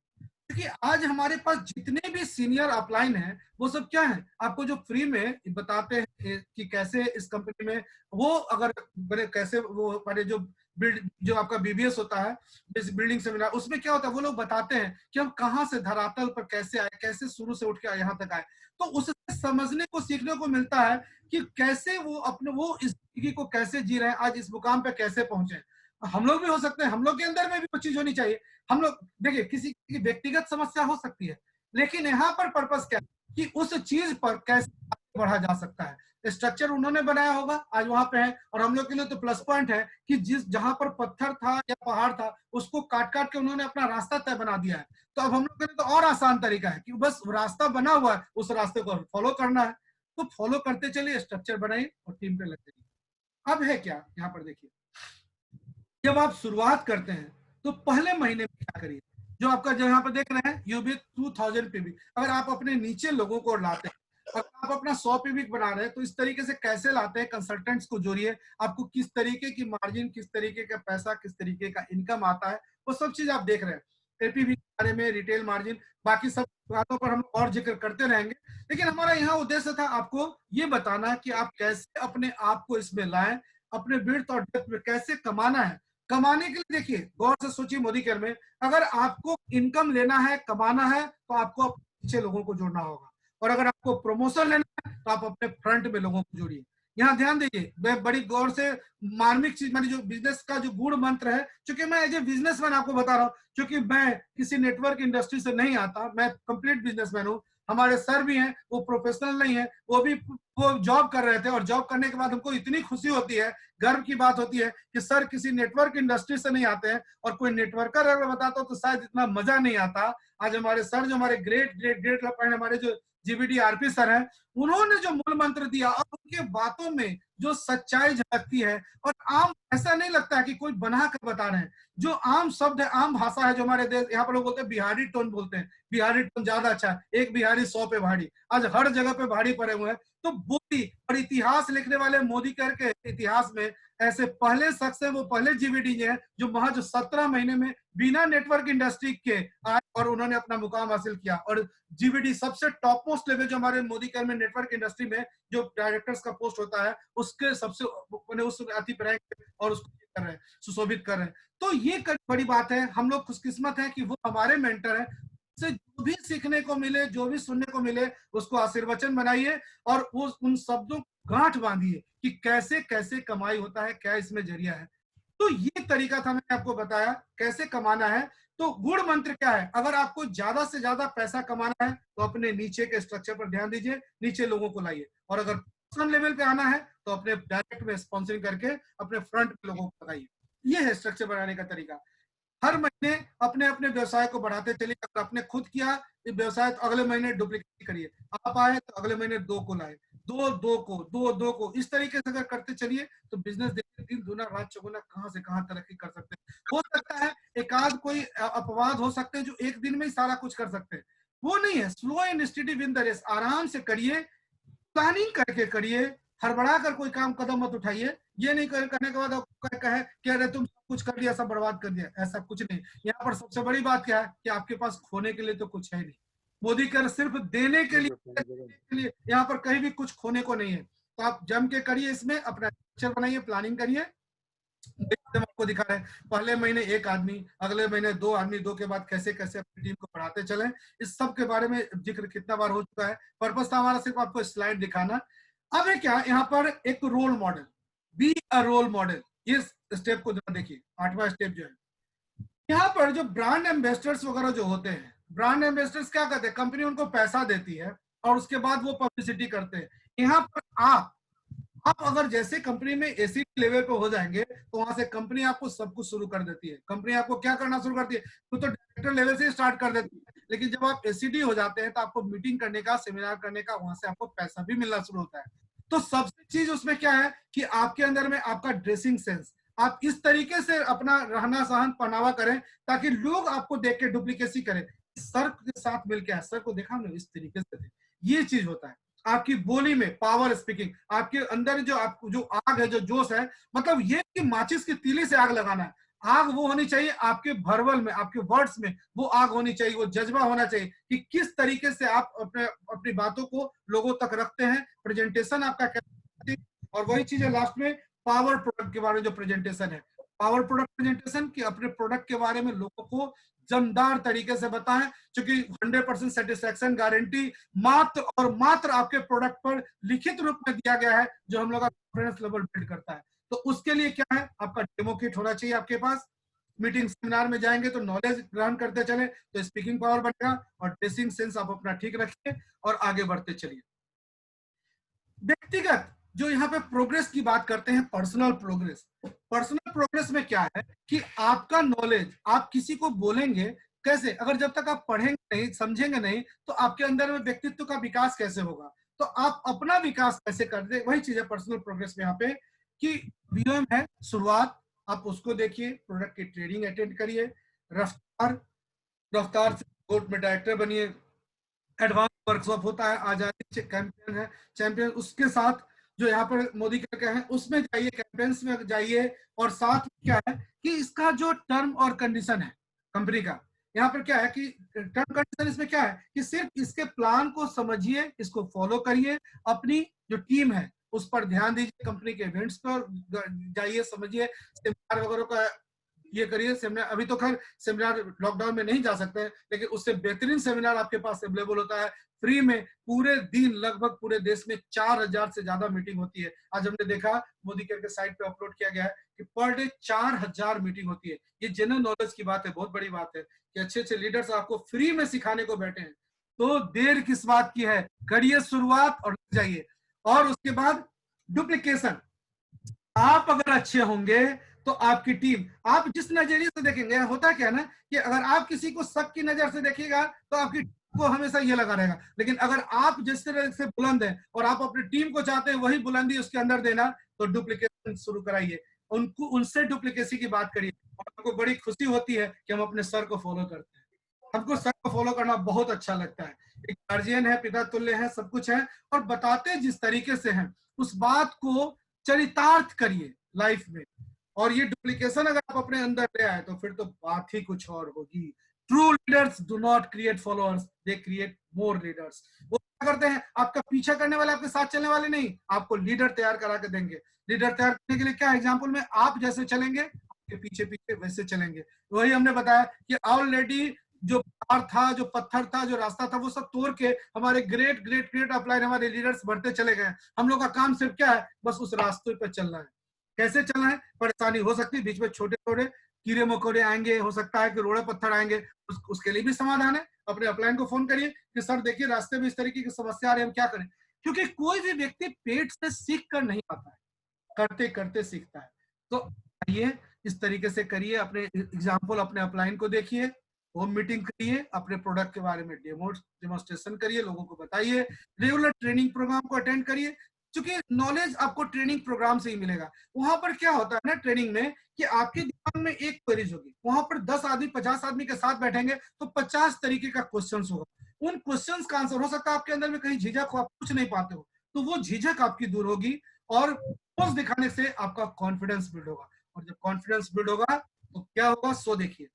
S2: क्योंकि आज हमारे पास जितने भी सीनियर अपलाइन हैं वो सब क्या है, आपको जो फ्री में बताते हैं कि कैसे इस कंपनी में वो अगर कैसे वो हमारे जो आपका बीबीएस होता है, बिल्डिंग सेमिनार, उसमें क्या होता है वो लोग बताते हैं कि हम कहाँ से धरातल पर कैसे आए, कैसे शुरू से उठ के यहाँ तक आए। तो उससे समझने को, सीखने को मिलता है कि कैसे वो अपने वो इस जिंदगी को कैसे जी रहे हैं, आज इस मुकाम पे कैसे पहुंचे। हम लोग भी हो सकते हैं, हम लोग के अंदर में भी वो चीज होनी चाहिए। हम लोग देखिए, किसी की व्यक्तिगत समस्या हो सकती है, लेकिन यहाँ पर पर्पस क्या है कि उस चीज पर कैसे आगे बढ़ा जा सकता है। स्ट्रक्चर उन्होंने बनाया होगा, आज वहां पे है, और हम लोग के लिए तो प्लस पॉइंट है कि जिस जहां पर पत्थर था या पहाड़ था उसको काट काट के उन्होंने अपना रास्ता तय बना दिया है। तो अब हम लोग के लिए तो और आसान तरीका है कि बस रास्ता बना हुआ है, उस रास्ते को फॉलो करना है। तो फॉलो करते चलिए, स्ट्रक्चर बनाइए और टीम पे लगते जाइए। अब है क्या, यहाँ पर देखिए, जब आप शुरुआत करते हैं तो पहले महीने में क्या करिए, जो आपका जो यहाँ पर देख रहे हैं यूबी 2000 पीवी, अगर आप अपने नीचे लोगों को लाते हैं, अगर आप अपना 100 पीवी बना रहे हैं तो इस तरीके से कैसे लाते हैं, कंसल्टेंट्स को जोड़िए, आपको किस तरीके की मार्जिन, किस तरीके का पैसा, किस तरीके का इनकम आता है, वो सब चीज आप देख रहे हैं। एपीवी के बारे में, रिटेल मार्जिन, बाकी सब बातों पर हम और जिक्र करते रहेंगे, लेकिन हमारा यहाँ उद्देश्य था आपको ये बताना कि आप कैसे अपने आप को इसमें लाएं, अपने विड्थ और डेप्थ में कैसे कमाना है। कमाने के लिए देखिए, गौर से सोचिए, मोदी केयर में अगर आपको इनकम लेना है, कमाना है, तो आपको पीछे लोगों को जोड़ना होगा, और अगर आपको प्रमोशन लेना है तो आप अपने फ्रंट में लोगों को जोड़िए। यहाँ ध्यान दीजिए, मैं बड़ी गौर से मार्मिक चीज, मैंने जो बिजनेस का जो गुण मंत्र है, क्योंकि मैं एज ए बिजनेसमैन आपको बता रहा हूँ, क्योंकि मैं किसी नेटवर्क इंडस्ट्री से नहीं आता, मैं कंप्लीट बिजनेसमैन हूँ। हमारे सर भी हैं, वो प्रोफेशनल नहीं है, वो जॉब कर रहे थे, और जॉब करने के बाद हमको इतनी खुशी होती है, गर्व की बात होती है कि सर किसी नेटवर्क इंडस्ट्री से नहीं आते हैं, और कोई नेटवर्कर अगर बताता हो तो शायद इतना मजा नहीं आता। आज हमारे सर, जो हमारे ग्रेट ग्रेट ग्रेट हमारे जो जीबीडी आरपी सर हैं, उन्होंने जो मूल मंत्र दिया और उनके बातों में जो सच्चाई झलकती है, और आम ऐसा नहीं लगता है कि कोई बना कर बता रहे हैं, जो आम शब्द है, आम भाषा है, जो हमारे देश, यहाँ पर लोग बोलते हैं बिहारी टोन बोलते हैं, बिहारी टोन ज्यादा अच्छा है, एक बिहारी 100 पे भारी, आज हर जगह पे भारी पड़े हुए हैं। तो बोली और इतिहास लिखने वाले मोदी केयर के इतिहास में ऐसे पहले शख्स है, वो पहले जीबीडी है जो महज 17 महीने में बिना नेटवर्क इंडस्ट्री के आए और उन्होंने अपना मुकाम हासिल किया। और जीबीडी सबसे टॉप मोस्ट लेवल जो हमारे मोदी केयर में नेटवर्क इंडस्ट्री में जो डायरेक्टर्स का पोस्ट होता है, उसके सबसे उस अति पर और उसको कर रहे हैं, सुशोभित कर रहे हैं। तो ये बड़ी बात है, हम लोग खुशकिस्मत है कि वो हमारे मेंटर है, से जो भी सीखने को मिले, जो भी सुनने को मिले, उसको आशीर्वचन बनाइए और उन शब्दों गांठ बांधिए कि कैसे कैसे कमाई होता है, क्या इसमें जरिया है। तो ये तरीका था, मैंने आपको बताया कैसे कमाना है। तो गुण मंत्र क्या है, अगर आपको ज्यादा से ज्यादा पैसा कमाना है तो अपने नीचे के स्ट्रक्चर पर ध्यान दीजिए, नीचे लोगों को लाइए, और अगर पर्सनल लेवल पे आना है तो अपने डायरेक्ट में स्पॉन्सरिंग करके अपने फ्रंट पे लोगों को लगाइए। ये है स्ट्रक्चर बनाने का तरीका। हर महीने अपने अपने व्यवसाय को बढ़ाते चलिए। अगर आपने खुद किया व्यवसाय तो अगले महीने डुप्लीकेट करिए, आप आए तो अगले महीने 2 को लाए, 2 को इस तरीके से अगर करते चलिए तो बिजनेस देखिए दिन दुना रात चौगुना कहां से कहां तरक्की कर सकते हैं। हो सकता है एक आध कोई अपवाद हो सकते हैं जो एक दिन में ही सारा कुछ कर सकते हैं, वो नहीं है। Slow and steady win the race, आराम से करिए, प्लानिंग करके करिए, हड़बड़ा कर कोई काम कदम मत उठाइए। ये नहीं करने के बाद कहे कि अरे तुम सब कुछ कर दिया, सब बर्बाद कर दिया, ऐसा कुछ नहीं। यहाँ पर सबसे बड़ी बात क्या है कि आपके पास खोने के लिए तो कुछ है नहीं। मोदी केयर सिर्फ देने के लिए, यहाँ पर कहीं भी कुछ खोने को नहीं है। तो आप जम के करिए, इसमें अपना स्ट्रक्चर बनाइए, प्लानिंग करिए। आपको दिखा रहे हैं पहले महीने 1 आदमी, अगले महीने 2 आदमी, 2 के बाद कैसे कैसे अपनी टीम को बढ़ाते चलें। इस सब के बारे में जिक्र कितना बार हो चुका है। पर्पस था हमारा सिर्फ आपको स्लाइड दिखाना। अब है क्या, यहाँ पर एक role model, be a role model. इस स्टेप को जरा देखिए, 8वां स्टेप जो है, यहाँ पर जो ब्रांड एम्बेसडर्स वगैरह जो होते हैं, ब्रांड एम्बेसडर्स क्या करते हैं, कंपनी उनको पैसा देती है और उसके बाद वो पब्लिसिटी करते हैं। यहाँ पर आप अगर जैसे कंपनी में एसी लेवल पे हो जाएंगे तो वहां से कंपनी आपको सब कुछ शुरू कर देती है। कंपनी आपको क्या करना शुरू करती है, तो डायरेक्टर लेवल से स्टार्ट कर देती है, लेकिन जब आप एसीडी हो जाते हैं तो आपको मीटिंग करने का, सेमिनार करने का, वहां से आपको पैसा भी मिलना शुरू होता है। तो सबसे चीज उसमें क्या है कि आपके अंदर में आपका ड्रेसिंग सेंस, आप इस तरीके से अपना रहना सहन पहनावा करें ताकि लोग आपको देख के डुप्लीकेसी करें। सर के साथ मिलकर, सर को देखा हमने इस तरीके से, ये चीज होता है। आपकी बोली में पावर स्पीकिंग, आपके अंदर जो आग है, जो जोश है, मतलब ये कि माचिस की तीली से आग लगाना है। आग वो होनी चाहिए आपके भरवल में, आपके वर्ड्स में वो आग होनी चाहिए, वो जज्बा होना चाहिए कि किस तरीके से आप अपनी बातों को लोगों तक रखते हैं। प्रेजेंटेशन आपका कैसे, और वही चीज है लास्ट में पावर प्रोडक्ट के बारे में जो प्रेजेंटेशन है, पावर प्रोडक्ट प्रेजेंटेशन कि अपने प्रोडक्ट के बारे में लोगों को जमदार तरीके से बताएं, क्योंकि 100% सेटिस्फैक्शन गारंटी मात्र और मात्र आपके प्रोडक्ट पर लिखित रूप में दिया गया है, जो हम लोग का कॉन्फिडेंस लेवल बिल्ड करता है। तो तो उसके लिए क्या है, आपका डेमो किट होना चाहिए आपके पास। मीटिंग सेमिनार में जाएंगे तो नॉलेज ग्रहण करते चले तो स्पीकिंग पावर बढ़ेगा, और ड्रेसिंग सेंस आप अपना ठीक रखिए और आगे बढ़ते चलिए। व्यक्तिगत जो यहाँ पे प्रोग्रेस की बात करते हैं, पर्सनल प्रोग्रेस। पर्सनल प्रोग्रेस में क्या है कि आपका नॉलेज आप किसी को बोलेंगे कैसे, अगर जब तक आप पढ़ेंगे नहीं, समझेंगे नहीं, तो आपके अंदर में व्यक्तित्व का विकास कैसे होगा, तो आप अपना विकास कैसे कर दे, वही चीज है पर्सनल प्रोग्रेस में यहाँ पे। कि बीओएम है शुरुआत, आप उसको देखिए, प्रोडक्ट की ट्रेनिंग अटेंड करिए, रफ्तार से कोर्ट में डायरेक्टर बनिए, एडवांस वर्कशॉप होता है, आजादी कैंपेन है, चैंपियन, उसके साथ जो यहाँ पर मोदी के हैं उसमें जाइए, कैंपेन्स में जाइए। और साथ में क्या है कि इसका जो टर्म और कंडीशन है कंपनी का, यहाँ पर क्या है कि टर्म कंडीशन इसमें क्या है कि सिर्फ इसके प्लान को समझिए, इसको फॉलो करिए, अपनी जो टीम है उस पर ध्यान दीजिए, कंपनी के इवेंट्स पर जाइए, समझिए, सेमिनार वगैरह का ये करिए। सेमिनार अभी तो खैर सेमिनार लॉकडाउन में नहीं जा सकते हैं, लेकिन उससे बेहतरीन सेमिनार आपके पास अवेलेबल होता है फ्री में। पूरे दिन लगभग पूरे देश में 4000 से ज्यादा मीटिंग होती है। आज हमने देखा मोदी केयर के साइट पे अपलोड किया गया है कि पर डे 4000 मीटिंग होती है। ये जनरल नॉलेज की बात है, बहुत बड़ी बात है कि अच्छे अच्छे लीडर्स आपको फ्री में सिखाने को बैठे हैं। तो देर किस बात की है, करिए शुरुआत और जाइए। और उसके बाद डुप्लीकेशन, आप अगर अच्छे होंगे तो आपकी टीम, आप जिस नजरिए से देखेंगे, होता क्या है ना कि अगर आप किसी को शक की नजर से देखिएगा तो आपकी टीम को हमेशा ये लगा रहेगा, लेकिन अगर आप जिस तरह से बुलंद हैं और आप अपनी टीम को चाहते हैं वही बुलंदी उसके अंदर देना, तो डुप्लीकेशन शुरू कराइए, उनको उनसे डुप्लीकेसी की बात करिए। और आपको बड़ी खुशी होती है कि हम अपने सर को फॉलो करते हैं, हमको सर को फॉलो करना बहुत अच्छा लगता है। एक गार्जियन है, पिता तुल्य है, सब कुछ है, और बताते जिस तरीके से हैं उस बात को चरितार्थ करिए लाइफ में। और ये डुप्लीकेशन अगर आप अपने अंदर ले आए तो फिर तो बात ही कुछ और होगी। True leaders do not create followers, they create more leaders. वो क्या करते हैं, आपका पीछा करने वाले आपके साथ चलने वाले नहीं, आपको लीडर तैयार करा के देंगे। लीडर तैयार करने के लिए क्या एग्जाम्पल में आप जैसे चलेंगे आपके पीछे पीछे वैसे चलेंगे। वही हमने बताया कि ऑलरेडी जो पहाड़ था, जो पत्थर था, जो रास्ता था, वो सब तोड़ के हमारे ग्रेट ग्रेट ग्रेट अपलाइन हमारे लीडर्स बढ़ते चले गए। हम लोग का काम सिर्फ क्या है, बस उस रास्ते पे चलना है। कैसे चलना है, परेशानी हो सकती है, बीच में छोटे छोटे कीड़े मकोड़े आएंगे, हो सकता है कि रोड़े पत्थर आएंगे, उसके लिए भी समाधान है। अपने अपलाइन को फोन करिए कि सर देखिए रास्ते में इस तरीके की समस्या आ रही है, हम क्या करें। क्योंकि कोई भी व्यक्ति पेट से सीख कर नहीं आता है, करते करते सीखता है। तो आइए इस तरीके से करिए, अपने एग्जाम्पल अपने अपलाइन को देखिए, होम मीटिंग करिए, अपने प्रोडक्ट के बारे में डेमोन्स्ट्रेशन करिए, लोगों को बताइए, रेगुलर ट्रेनिंग प्रोग्राम को अटेंड करिए, क्योंकि नॉलेज आपको ट्रेनिंग प्रोग्राम से ही मिलेगा। वहां पर क्या होता है ना ट्रेनिंग में कि आपके दिमाग में एक क्वेरीज होगी, वहां पर 10 आदमी 50 आदमी के साथ बैठेंगे तो 50 तरीके का क्वेश्चंस होगा। उन क्वेश्चंस का आंसर हो सकता है आपके अंदर में कहीं झिझक हो, आप कुछ नहीं पाते हो, तो वो झिझक आपकी दूर होगी और पोज दिखाने से आपका कॉन्फिडेंस बिल्ड होगा। और जब कॉन्फिडेंस बिल्ड होगा तो क्या होगा, सो देखिए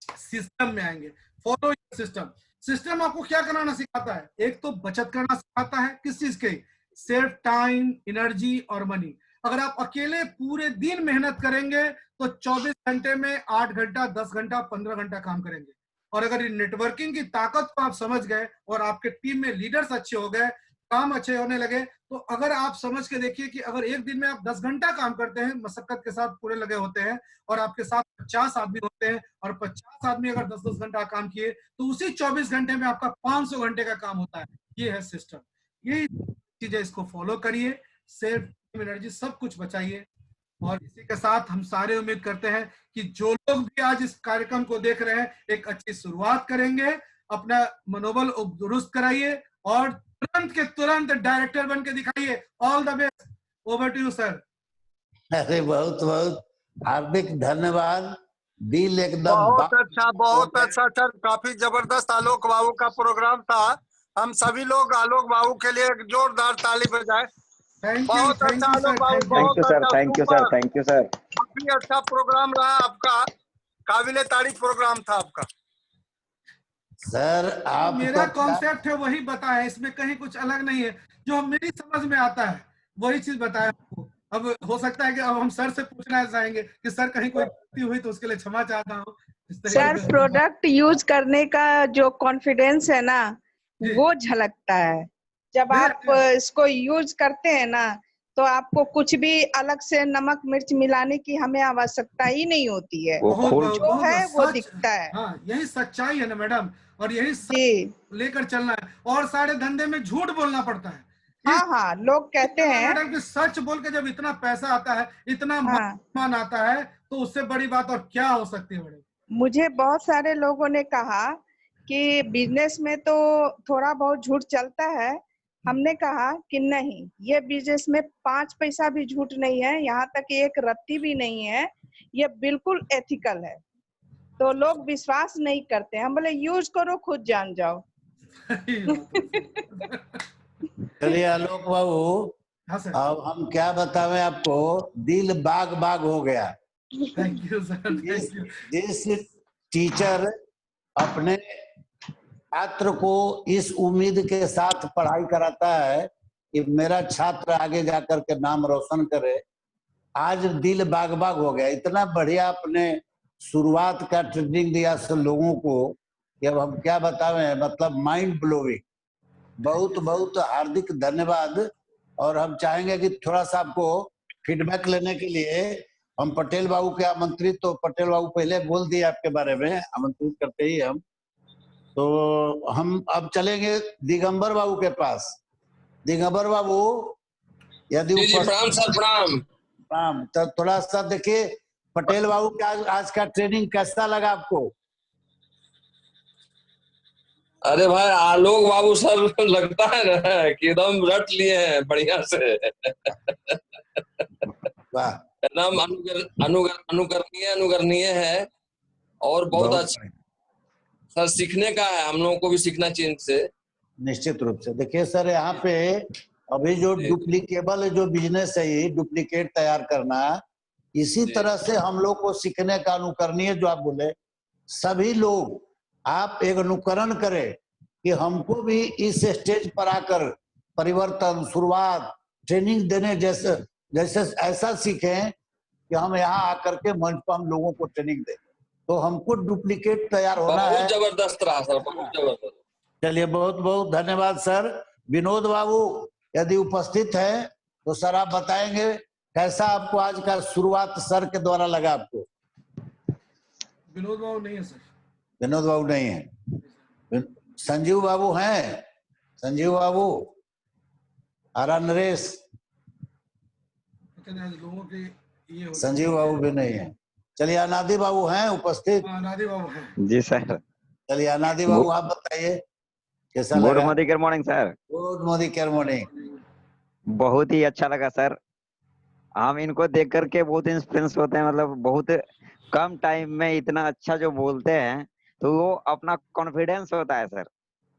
S2: सिस्टम में आएंगे। Follow system. सिस्टम आपको क्या कराना सिखाता है, एक तो बचत करना सिखाता है, किस चीज के, सेव टाइम, एनर्जी और मनी। अगर आप अकेले पूरे दिन मेहनत करेंगे तो 24 घंटे में 8 घंटा, 10 घंटा, 15 घंटा काम करेंगे। और अगर नेटवर्किंग की ताकत को आप समझ गए और आपके टीम में लीडर्स अच्छे हो गए, काम अच्छे होने लगे, तो अगर आप समझ के देखिए कि अगर एक दिन में आप 10 घंटा काम करते हैं, मशक्कत के साथ पूरे लगे होते हैं, और आपके साथ 50 आदमी होते हैं और 50 आदमी अगर 10-10 घंटा काम किए तो उसी 24 घंटे में आपका 500 घंटे का काम होता है। ये है सिस्टम। यही चीजें, इसको फॉलो करिए, सेव एनर्जी सब कुछ बचाइए। और इसी के साथ हम सारे उम्मीद करते हैं कि जो लोग भी आज इस कार्यक्रम को देख रहे हैं एक अच्छी शुरुआत करेंगे, अपना मनोबल दुरुस्त कराइए और तुरंत के तुरंत डायरेक्टर बन के दिखाइए। All the best. Over to you sir.
S1: अरे बहुत बहुत हार्दिक धन्यवाद। दिल एकदम
S4: बहुत अच्छा सर, काफी जबरदस्त आलोक बाबू का प्रोग्राम था। हम सभी लोग आलोक बाबू के लिए एक जोरदार ताली बजाएं। बहुत अच्छा आलोक बाबू, बहुत अच्छा,
S8: thank you sir, thank you sir.
S4: काफी अच्छा प्रोग्राम रहा आपका, काबिले तारीफ प्रोग्राम था आपका
S1: सर। आप
S2: मेरा कॉन्सेप्ट है वही बताया, इसमें कहीं कुछ अलग नहीं है, जो मेरी समझ में आता है वही चीज बताया आपको। अब हो सकता है कि अब हम सर से पूछना चाहेंगे कि सर कहीं कोई गलती हुई तो उसके लिए क्षमा चाहता हूँ।
S5: सर प्रोडक्ट यूज करने का जो कॉन्फिडेंस है ना वो झलकता है। जब आप इसको यूज करते हैं ना तो आपको कुछ भी अलग से नमक मिर्च मिलाने की हमें आवश्यकता ही नहीं होती है। जो है वो दिखता है।
S2: हाँ, यही सच्चाई है ना मैडम, और यही
S5: जी
S2: लेकर चलना है। और सारे धंधे में झूठ बोलना पड़ता है।
S5: हाँ हाँ, लोग कहते हैं
S2: मैडम कि सच बोल के जब इतना पैसा आता है, इतना
S5: हाँ,
S2: मान आता है, तो उससे बड़ी बात और क्या हो सकती है मैडम।
S5: मुझे बहुत सारे लोगों ने कहा कि बिजनेस में तो थोड़ा बहुत झूठ चलता है। हमने कहा कि नहीं, ये बिजनेस में 5 पैसा भी झूठ नहीं है, यहाँ तक कि एक रत्ती भी नहीं है, ये बिल्कुल एथिकल है। तो लोग विश्वास नहीं करते। हम बोले यूज करो, खुद जान जाओ।
S1: चलिए आलोक बाबू,
S2: हाँ सर,
S1: अब हम क्या बतावें आपको, दिल बाग बाग हो गया।
S2: Thank you sir, thank you.
S1: जिस टीचर अपने छात्र को इस उम्मीद के साथ पढ़ाई कराता है कि मेरा छात्र आगे जाकर के नाम रोशन करे, आज दिल बाग बाग हो गया। इतना बढ़िया अपने शुरुआत का ट्रेनिंग दिया सब लोगों को कि अब हम क्या बतावें, मतलब माइंड ब्लोइंग। बहुत बहुत हार्दिक धन्यवाद। और हम चाहेंगे कि थोड़ा सा आपको फीडबैक लेने के लिए हम पटेल बाबू के आमंत्रित, तो पटेल बाबू पहले बोल दिए आपके बारे में, आमंत्रित करते ही हम, तो हम अब चलेंगे दिगंबर बाबू के पास। दिगंबर बाबू यदि
S9: प्रणाम सर, प्रणाम।
S1: प्रणाम। तो थोड़ा सा देखिए पटेल बाबू का आज का ट्रेनिंग कैसा लगा आपको?
S9: अरे भाई आलोक बाबू सर लगता है ना कि एकदम रट लिए हैं बढ़िया से।
S1: वाह,
S9: एकदम अनुकरणीय है और बहुत अच्छा सर। सीखने का है, हम लोगों को भी सीखना चाहिए इनसे।
S1: निश्चित रूप से। देखिए सर, यहाँ पे अभी जो डुप्लीकेबल जो बिजनेस है, ये डुप्लीकेट तैयार करना, इसी तरह से हम लोग को सीखने का अनुकरणीय जो आप बोले, सभी लोग आप एक अनुकरण करें कि हमको भी इस स्टेज पर आकर परिवर्तन, शुरुआत, ट्रेनिंग देने जैसे जैसे ऐसा सीखें कि हम यहाँ आकर के मंच पर हम लोगों को ट्रेनिंग दें। तो हमको डुप्लीकेट तैयार होना है।
S9: बहुत जबरदस्त रहा सर, बहुत जबरदस्त।
S1: चलिए, बहुत बहुत धन्यवाद सर। विनोद बाबू यदि उपस्थित है तो सर आप बताएंगे कैसा आपको आज का शुरुआत सर के द्वारा लगा आपको?
S2: विनोद बाबू नहीं है सर।
S1: विनोद बाबू नहीं है। संजीव बाबू हैं? संजीव बाबू, आरा नरेश,
S2: लोगों के ये
S1: संजीव बाबू भी नहीं है। चलिए, अनादि बाबू हैं उपस्थित?
S2: अनादि बाबू है
S8: जी सर।
S1: चलिए अनादि बाबू आप बताइए कैसा
S8: गुड
S1: लगा?
S8: Morning, good morning sir.
S1: Good morning, care morning.
S8: बहुत ही अच्छा लगा सर। हम इनको देख करके बहुत इंस्पिरेंस होते हैं, मतलब बहुत कम टाइम में इतना अच्छा जो बोलते हैं, तो वो अपना कॉन्फिडेंस होता है सर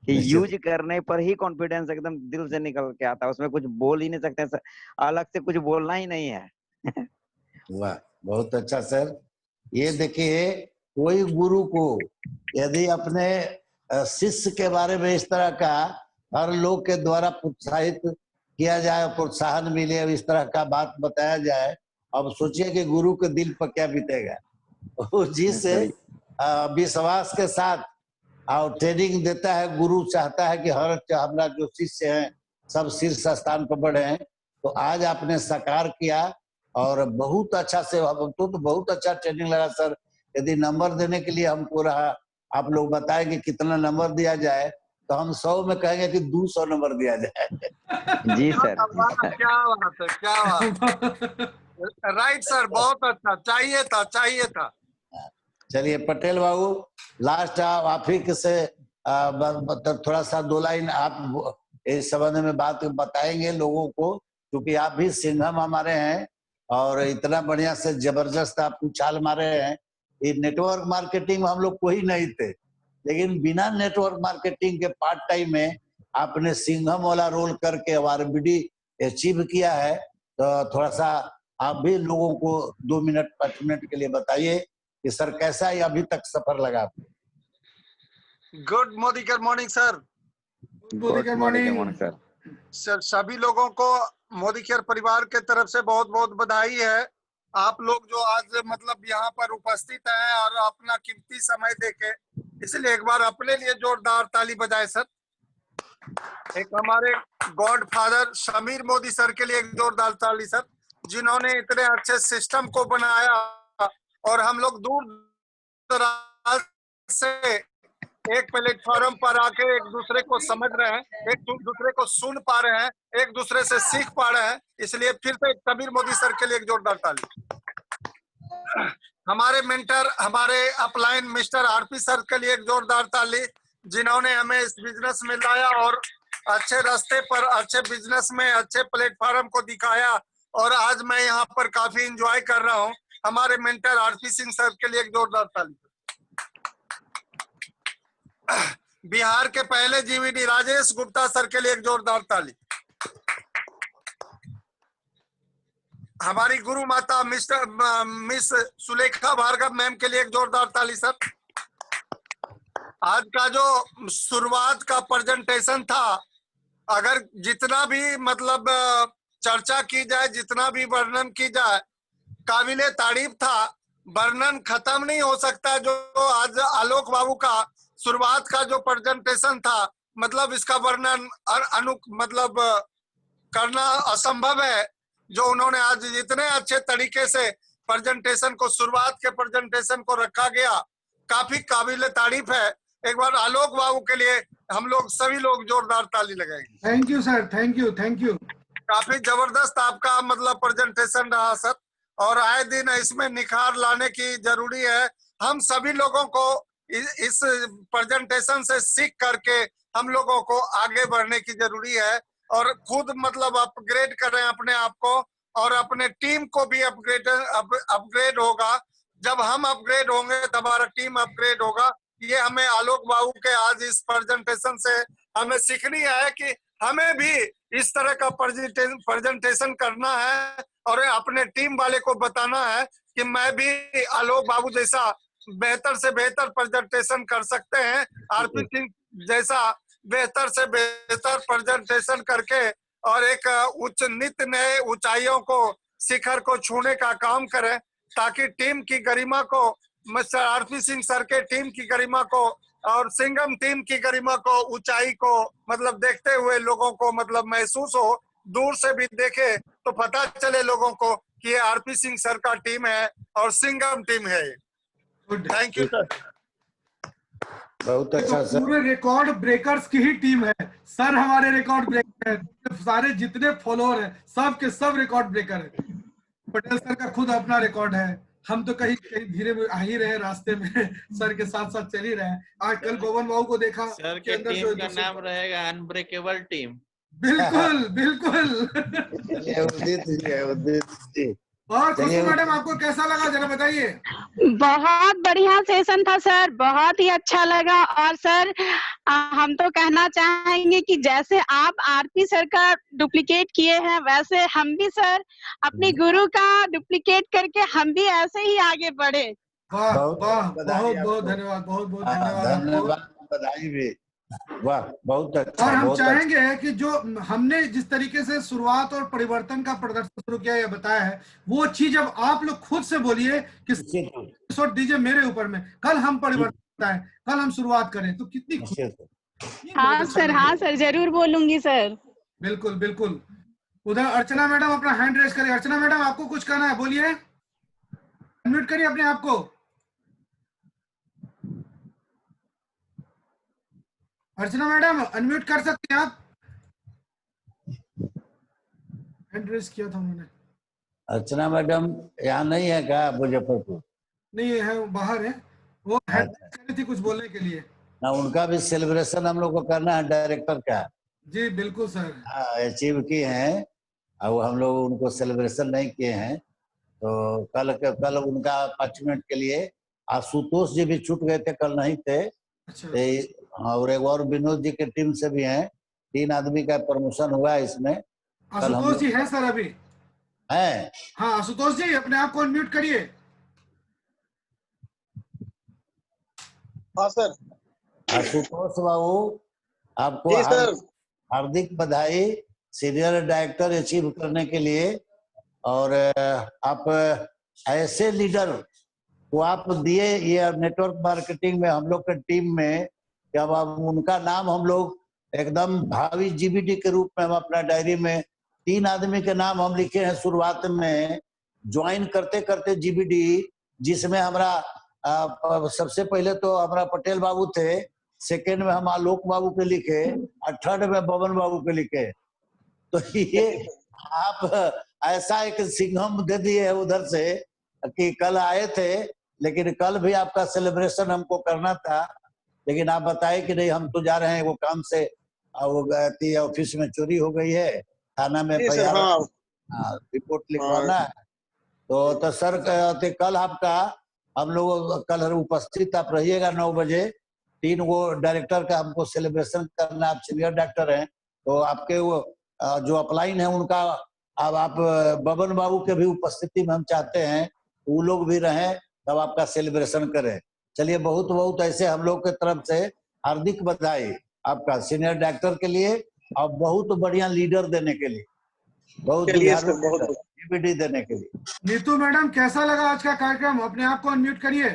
S8: कि यूज करने पर ही कॉन्फिडेंस एकदम दिल से निकल के आता है। उसमें कुछ बोल ही नहीं सकते सर, अलग से कुछ बोलना ही नहीं है।
S1: वाह, बहुत अच्छा सर। ये देखिए, कोई गुरु को यदि अपने शिष्य के बारे में इस तरह का हर लोग के द्वारा प्रोत्साहित किया जाए, प्रोत्साहन मिले, अब इस तरह का बात बताया जाए, अब सोचिए कि गुरु के दिल पर क्या बीतेगा। जिस विश्वास के साथ और ट्रेनिंग देता है, गुरु चाहता है कि हर हमारा जो शिष्य हैं सब शीर्ष स्थान पर बढ़े हैं। तो आज आपने साकार किया और बहुत अच्छा से, हमको तो बहुत अच्छा ट्रेनिंग लगा सर। यदि नंबर देने के लिए हमको रहा, आप लोग बताएं कि कितना नंबर दिया जाए, तो हम 100 में कहेंगे कि 200 नंबर दिया जाए।
S8: जी सर।
S4: क्या बात है, क्या बात। राइट सर, बहुत अच्छा, चाहिए था, चाहिए था।
S1: चलिए पटेल बाबू, लास्ट आप ही से मतलब थोड़ा सा 2 लाइन आप इस संबंध में बात बताएंगे लोगों को, क्योंकि आप भी सिंघम हमारे हैं और इतना बढ़िया से जबरदस्त आप उछाल मारे हैं। ये नेटवर्क मार्केटिंग में हम लोग कोई नहीं थे, लेकिन बिना नेटवर्क मार्केटिंग के पार्ट टाइम में आपने सिंघम वाला रोल करके आरबीडी अचीव किया है। तो थोड़ा सा आप भी लोगों को 2 मिनट 5 मिनट के लिए बताइए कि सर कैसा ही अभी तक सफर लगा आपको?
S4: Good morning sir.
S8: Good morning sir.
S4: Sir सभी लोगों को मोदी केयर परिवार के तरफ से बहुत बहुत बधाई है। आप लोग जो आज मतलब यहाँ पर उपस्थित हैं और अपना कीमती समय देके, इसलिए एक बार अपने लिए जोरदार ताली बजाए सर। एक हमारे God father Sameer Modi sir के लिए एक जोरदार ताली सर, जिन्होंने इतने अच्छे सिस्टम को बनाया और हम लोग दूर दराज से एक प्लेटफॉर्म पर आके एक दूसरे को समझ रहे हैं, एक दूसरे को सुन पा रहे हैं, एक दूसरे से सीख पा रहे हैं। इसलिए फिर से समीर मोदी सर के लिए एक जोरदार ताली। हमारे मेंटर, हमारे अपलाइन मिस्टर आरपी सर के लिए एक जोरदार ताली, जिन्होंने हमें इस बिजनेस में लाया और अच्छे रास्ते पर, अच्छे बिजनेस में, अच्छे प्लेटफॉर्म को दिखाया और आज मैं यहाँ पर काफी एंजॉय कर रहा हूँ। हमारे मेंटर आरपी सिंह सर के लिए एक जोरदार ताली। बिहार के पहले जीवीडी राजेश गुप्ता सर के लिए एक जोरदार ताली। हमारी गुरु माता मिस सुलेखा भार्गव मैम के लिए एक जोरदार ताली सर। आज का जो शुरुआत का प्रेजेंटेशन था, अगर जितना भी मतलब चर्चा की जाए, जितना भी वर्णन की जाए, काबिले तारीफ था। वर्णन खत्म नहीं हो सकता। जो आज आलोक बाबू का शुरुआत का जो प्रेजेंटेशन था, मतलब इसका वर्णन मतलब करना असंभव है। जो उन्होंने आज इतने अच्छे तरीके से प्रेजेंटेशन को, शुरुआत के प्रेजेंटेशन को रखा गया, काफी काबिले तारीफ है। एक बार आलोक बाबू के लिए हम लोग सभी लोग जोरदार ताली लगाएंगे।
S2: Thank you sir, thank you, thank you.
S4: काफी जबरदस्त आपका मतलब प्रेजेंटेशन रहा सर, और आए दिन इसमें निखार लाने की जरूरी है। हम सभी लोगों को इस प्रेजेंटेशन से सीख करके हम लोगों को आगे बढ़ने की जरूरी है और खुद मतलब अपग्रेड करें अपने आप को, और अपने टीम को भी अपग्रेड होगा। जब हम अपग्रेड होंगे तब हमारा टीम अपग्रेड होगा। ये हमें आलोक बाबू के आज इस प्रेजेंटेशन से हमें सीखनी है कि हमें भी इस तरह का प्रेजेंटेशन करना है और अपने टीम वाले को बताना है कि मैं भी आलोक बाबू जैसा बेहतर से बेहतर प्रेजेंटेशन कर सकते हैं। आरपी सिंह जैसा बेहतर से बेहतर प्रेजेंटेशन करके और एक उच्च नित्य नए ऊंचाइयों को, शिखर को छूने का काम करें, ताकि टीम की गरिमा को, मिस्टर आरपी सिंह सर के टीम की गरिमा को और सिंघम टीम की गरिमा को, ऊंचाई को मतलब देखते हुए लोगों को मतलब महसूस हो, दूर से भी देखे तो पता चले लोगों को कि ये आरपी सिंह सर का टीम है और सिंघम टीम है। Thank you sir.
S1: बहुत अच्छा सर।
S2: पूरे रिकॉर्ड ब्रेकर्स की ही टीम है सर। हमारे रिकॉर्ड ब्रेकर है, सारे जितने फॉलोअर हैं सब के सब रिकॉर्ड ब्रेकर है। पटेल सर का खुद अपना रिकॉर्ड है। हम तो कहीं कहीं धीरे में आ ही रहे, रास्ते में सर के साथ साथ चल ही रहे हैं। आज कल पवन बाबू को देखा
S10: सर के टीम का नाम रहेगा अनब्रेकेबल टीम।
S2: बिल्कुल बिल्कुल। और खुशबू मैडम आपको कैसा लगा जरा बताइए।
S11: बहुत बढ़िया सेशन था सर, बहुत ही अच्छा लगा। और सर हम तो कहना चाहेंगे कि जैसे आप आरपी सर का डुप्लीकेट किए हैं, वैसे हम भी सर अपने गुरु का डुप्लीकेट करके हम भी ऐसे ही आगे बढ़े।
S2: वाह वाह, बहुत बहुत धन्यवाद, बहुत बहुत धन्यवाद,
S1: बधाई भी। वाह, बहुत अच्छा।
S2: और हम चाहेंगे कि जो हमने जिस तरीके से शुरुआत और परिवर्तन का प्रदर्शन शुरू किया या बताया है, वो चीज अब आप लोग खुद से बोलिए कि एपिसोड दीजिए मेरे ऊपर में, कल हम परिवर्तन बताएं, कल हम शुरुआत करें, तो कितनी खुशी।
S11: हाँ सर, जरूर बोलूंगी सर।
S2: बिल्कुल बिल्कुल। उधर अर्चना मैडम अपना हैंड रेज करिए। अर्चना मैडम आपको कुछ कहना है, बोलिए, अनम्यूट करिए अपने आप को। अर्चना मैडम अनम्यूट कर सकते हैं आप? हैंड रेज किया था उन्होंने।
S1: अर्चना मैडम यहाँ नहीं है क्या? मुजफ्फरपुर
S2: नहीं है, बाहर है। वो हैंड रेज कर रही थी कुछ बोलने के लिए
S1: ना। उनका भी सेलिब्रेशन हम लोग को करना है, डायरेक्टर का।
S2: जी बिल्कुल सर।
S1: हाँ, अचीव किए हैं और हम लोग उनको सेलिब्रेशन नहीं किए हैं, तो कल उनका 5 मिनट के लिए आशुतोष जी भी छूट गए थे, कल नहीं थे।
S2: अच्छा।
S1: और एक और विनोद जी के टीम से भी हैं, 3 आदमी का प्रमोशन हुआ है इसमें।
S2: आशुतोष जी है सर अभी?
S1: है। हाँ,
S2: आशुतोष जी अपने आप को अनम्यूट करिए।
S12: हाँ सर।
S1: आशुतोष बाबू आपको हार्दिक बधाई सीनियर डायरेक्टर अचीव करने के लिए। और आप ऐसे लीडर को आप दिए ये नेटवर्क मार्केटिंग में हम लोग के टीम में, जब अब उनका नाम हम लोग एकदम भावी जीबीडी के रूप में हम अपना डायरी में 3 आदमी के नाम हम लिखे हैं शुरुआत में ज्वाइन करते करते जीबीडी, जिसमें हमारा सबसे पहले तो हमारा पटेल बाबू थे, सेकेंड में हम आलोक बाबू के लिखे और थर्ड में बबन बाबू के लिखे। तो ये आप ऐसा एक सिंघम दे दिए है उधर से कि कल आए थे, लेकिन कल भी आपका सेलिब्रेशन हमको करना था, लेकिन आप बताए कि नहीं हम तो जा रहे हैं वो काम से, वो गए थी ऑफिस में चोरी हो गई है, थाना में रिपोर्ट लिखवाना है। तो सर कहते कल आपका हम लोग कल उपस्थित आप रहिएगा 9 बजे। 3 वो डायरेक्टर का हमको सेलिब्रेशन करना, आप सीनियर डॉक्टर हैं तो आपके वो जो अपलाइन है उनका अब आप बबन बाबू के भी उपस्थिति में हम चाहते हैं वो लोग भी रहें, तब आपका सेलिब्रेशन करें। चलिए बहुत बहुत ऐसे हम लोग के तरफ से हार्दिक बधाई आपका सीनियर डॉक्टर के लिए और बहुत बढ़िया लीडर देने के लिए, बहुत जीबीडी देने के लिए।
S2: नीतू मैडम कैसा लगा आज का कार्यक्रम? अपने आप को अनम्यूट करिए।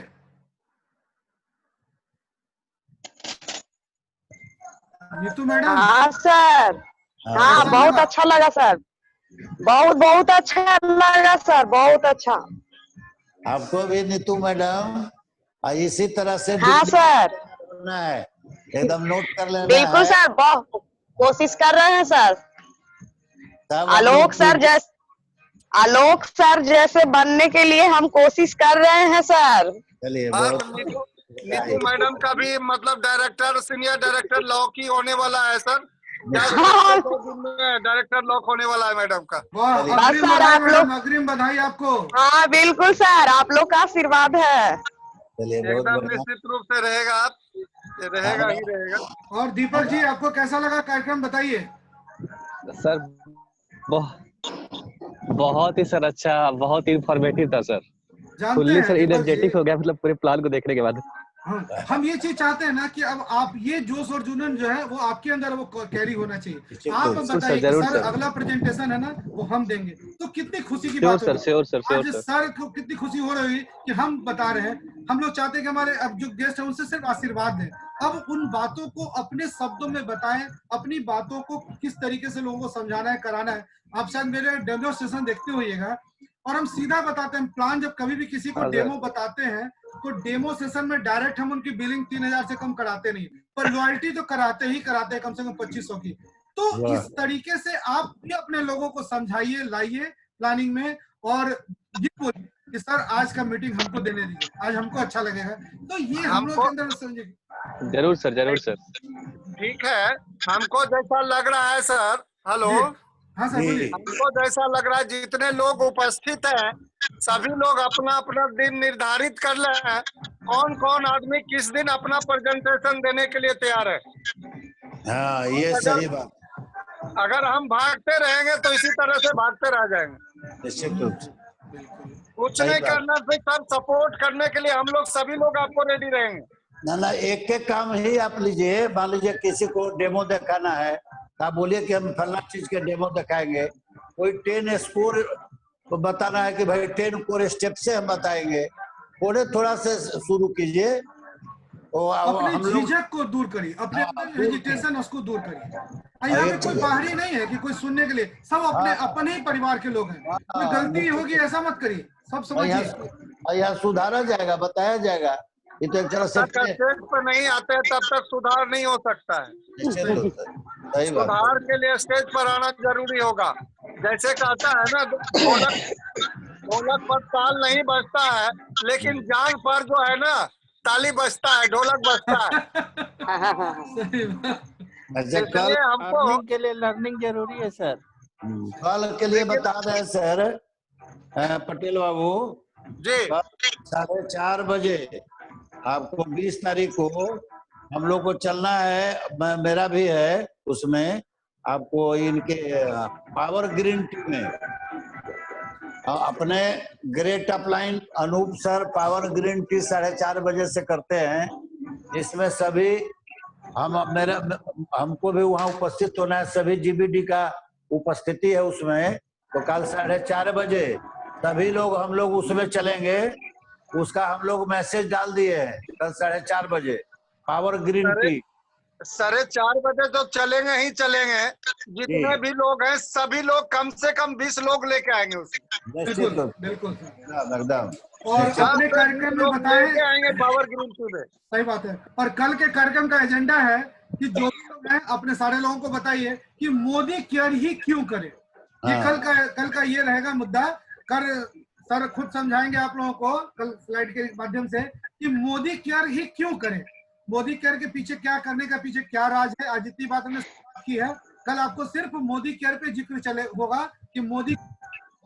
S2: नीतू मैडम।
S11: हाँ सर, हाँ बहुत अच्छा लगा सर, बहुत अच्छा लगा सर, बहुत अच्छा।
S1: आपको भी नीतू मैडम इसी तरह से
S11: हाँ सर
S1: करना है, एकदम नोट कर लेना
S11: बिल्कुल
S1: है।
S11: सर, बहुत कोशिश कर रहे हैं सर। आलोक सर जैसे बनने के लिए हम कोशिश कर रहे हैं सर।
S1: चलिए
S4: नीतू मैडम का भी मतलब डायरेक्टर, सीनियर डायरेक्टर लॉ की होने वाला है सर। डायरेक्टर लॉ होने वाला है मैडम का।
S11: बस सर आप लोग,
S2: अग्रिम बधाई आपको।
S11: हाँ बिल्कुल सर, आप लोग का आशीर्वाद है।
S4: एकदम निश्चित रूप से रहेगा, आप रहेगा ही रहेगा।
S2: और दीपक जी आपको कैसा लगा कार्यक्रम बताइए?
S6: सर बहुत ही सर अच्छा, बहुत ही इंफॉर्मेटिव था सर। फुल्ली सर एनर्जेटिक हो गया, मतलब पूरे प्लान को देखने के बाद।
S2: हम ये चीज चाहते हैं ना कि अब आप ये जोश और जुनून जो है वो आपके अंदर वो कैरी होना चाहिए। आप बताइए सर, अगला प्रेजेंटेशन है ना वो हम देंगे तो कितनी खुशी की बात होगी। आज सर को कितनी खुशी हो रही है कि हम बता रहे हैं। हम लोग चाहते हैं कि हमारे अब जो गेस्ट है उनसे सिर्फ आशीर्वाद दें, अब उन बातों को अपने शब्दों में बताएं, अपनी बातों को किस तरीके से लोगों को समझाना है, कराना है। आप शायद मेरे डेमोस्ट्रेशन देखते होइएगा और हम सीधा बताते हैं प्लान। जब कभी भी किसी को डेमो बताते हैं तो डेमो सेशन में डायरेक्ट हम उनकी बिलिंग 3000 से कम कराते नहीं, पर लॉयल्टी तो कराते ही कराते हैं, कम से कम 2500 की। तो इस तरीके से आप भी अपने लोगों को समझाइए, लाइए प्लानिंग में और ये बोलिए कि सर आज का मीटिंग हमको देने दीजिए, आज हमको अच्छा लगेगा। तो ये हम लोग के अंदर समझिए।
S6: जरूर सर, जरूर सर।
S4: ठीक है, हमको जैसा लग रहा है सर, हेलो,
S2: हाँ सर बोलिए।
S4: हमको जैसा लग रहा है जितने लोग उपस्थित हैं सभी लोग अपना अपना दिन निर्धारित कर ले हैं, कौन कौन आदमी किस दिन अपना प्रेजेंटेशन देने के लिए तैयार है।
S1: हाँ ये सही बात।
S4: अगर हम भागते रहेंगे तो इसी तरह से भागते रह जाएंगे।
S1: निश्चित रूप से
S4: कुछ नहीं करना, फिर सब सपोर्ट करने के लिए हम लोग सभी लोग आपको रेडी रहेंगे।
S1: ना एक एक काम ही आप लीजिए। मान लीजिए किसी को डेमो दिखाना है तो आप बोलिए कि हम फलना चीज के डेमो दिखाएंगे। कोई 10 स्कोर तो बताना है कि भाई 10 कोर स्टेप से हम बताएंगे, थोड़ा से शुरू कीजिए।
S2: अपने झिझक को दूर करिए, अपने हेजिटेशन उसको दूर करिए। यहाँ पे कोई बाहरी नहीं है कि कोई सुनने के लिए, सब अपने ही परिवार के लोग हैं। कोई गलती होगी ऐसा मत करिए, सब समझिए।
S1: यहाँ सुधारा जाएगा, बताया जाएगा। ये तो एक तरह से
S4: स्टेज पर नहीं आते तब तक सुधार नहीं हो सकता है। सुधार के लिए स्टेज पर आना जरूरी होगा। जैसे कहता है ना, ढोलक पर ताल नहीं बजता है, लेकिन जान पर जो है ना ताली बजता है, ढोलक बजता है।
S10: इसलिए हमको के लिए लर्निंग जरूरी है सर।
S1: कल के लिए बता रहे सर पटेल बाबू
S4: जी,
S1: 4:30 बजे आपको 20 तारीख को हम लोग को चलना है। मेरा भी है उसमें, आपको इनके पावर ग्रीन टी में अपने great upline Anoop sir power green tea 4:30 बजे से करते हैं। इसमें सभी हमको भी वहाँ उपस्थित होना है, सभी जीबीडी का उपस्थिति है उसमें। तो कल 4:30 बजे सभी लोग हम लोग उसमें चलेंगे। उसका हम लोग मैसेज डाल दिए हैं, कल 4:30 बजे पावर ग्रीन टी।
S4: 4:30 बजे तो चलेंगे ही चलेंगे। जितने भी लोग हैं सभी लोग कम से कम 20 लोग लेके आएंगे उसमें।
S2: बिल्कुल बिल्कुल
S1: एकदम।
S2: और अपने कार्यक्रम में बताएं
S4: आएंगे पावर ग्रिड पे।
S2: सही बात है। और कल के कार्यक्रम का एजेंडा है कि जो लोग हैं अपने सारे लोगों को बताइए कि मोदी केयर ही क्यों करे। ये कल का ये रहेगा मुद्दा। कर सर खुद समझाएंगे आप लोगों को कल स्लाइड के माध्यम से कि मोदी केयर ही क्यों करे, मोदी केयर के पीछे क्या करने का पीछे क्या राज है। आज जितनी बात हमने की है, कल आपको सिर्फ मोदी केयर पे जिक्र चले होगा कि मोदी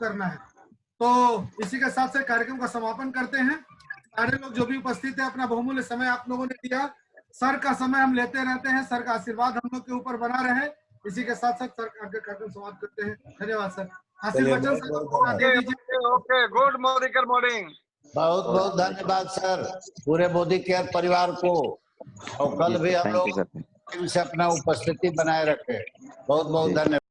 S2: करना है। तो इसी के साथ से कार्यक्रम का समापन करते हैं। सारे लोग जो भी उपस्थित है, अपना बहुमूल्य समय आप लोगों ने दिया। सर का समय हम लेते रहते हैं, सर का आशीर्वाद हम लोग के ऊपर बना रहे। इसी के साथ साथ सर आगे कार्यक्रम समाप्त करते हैं। धन्यवाद सर। आशीर्वचन दे दीजिए।
S4: Okay, good morning.
S1: बहुत बहुत धन्यवाद सर पूरे मोदी केयर परिवार को। और कल भी हम लोग से अपना उपस्थिति बनाए रखे। बहुत बहुत धन्यवाद।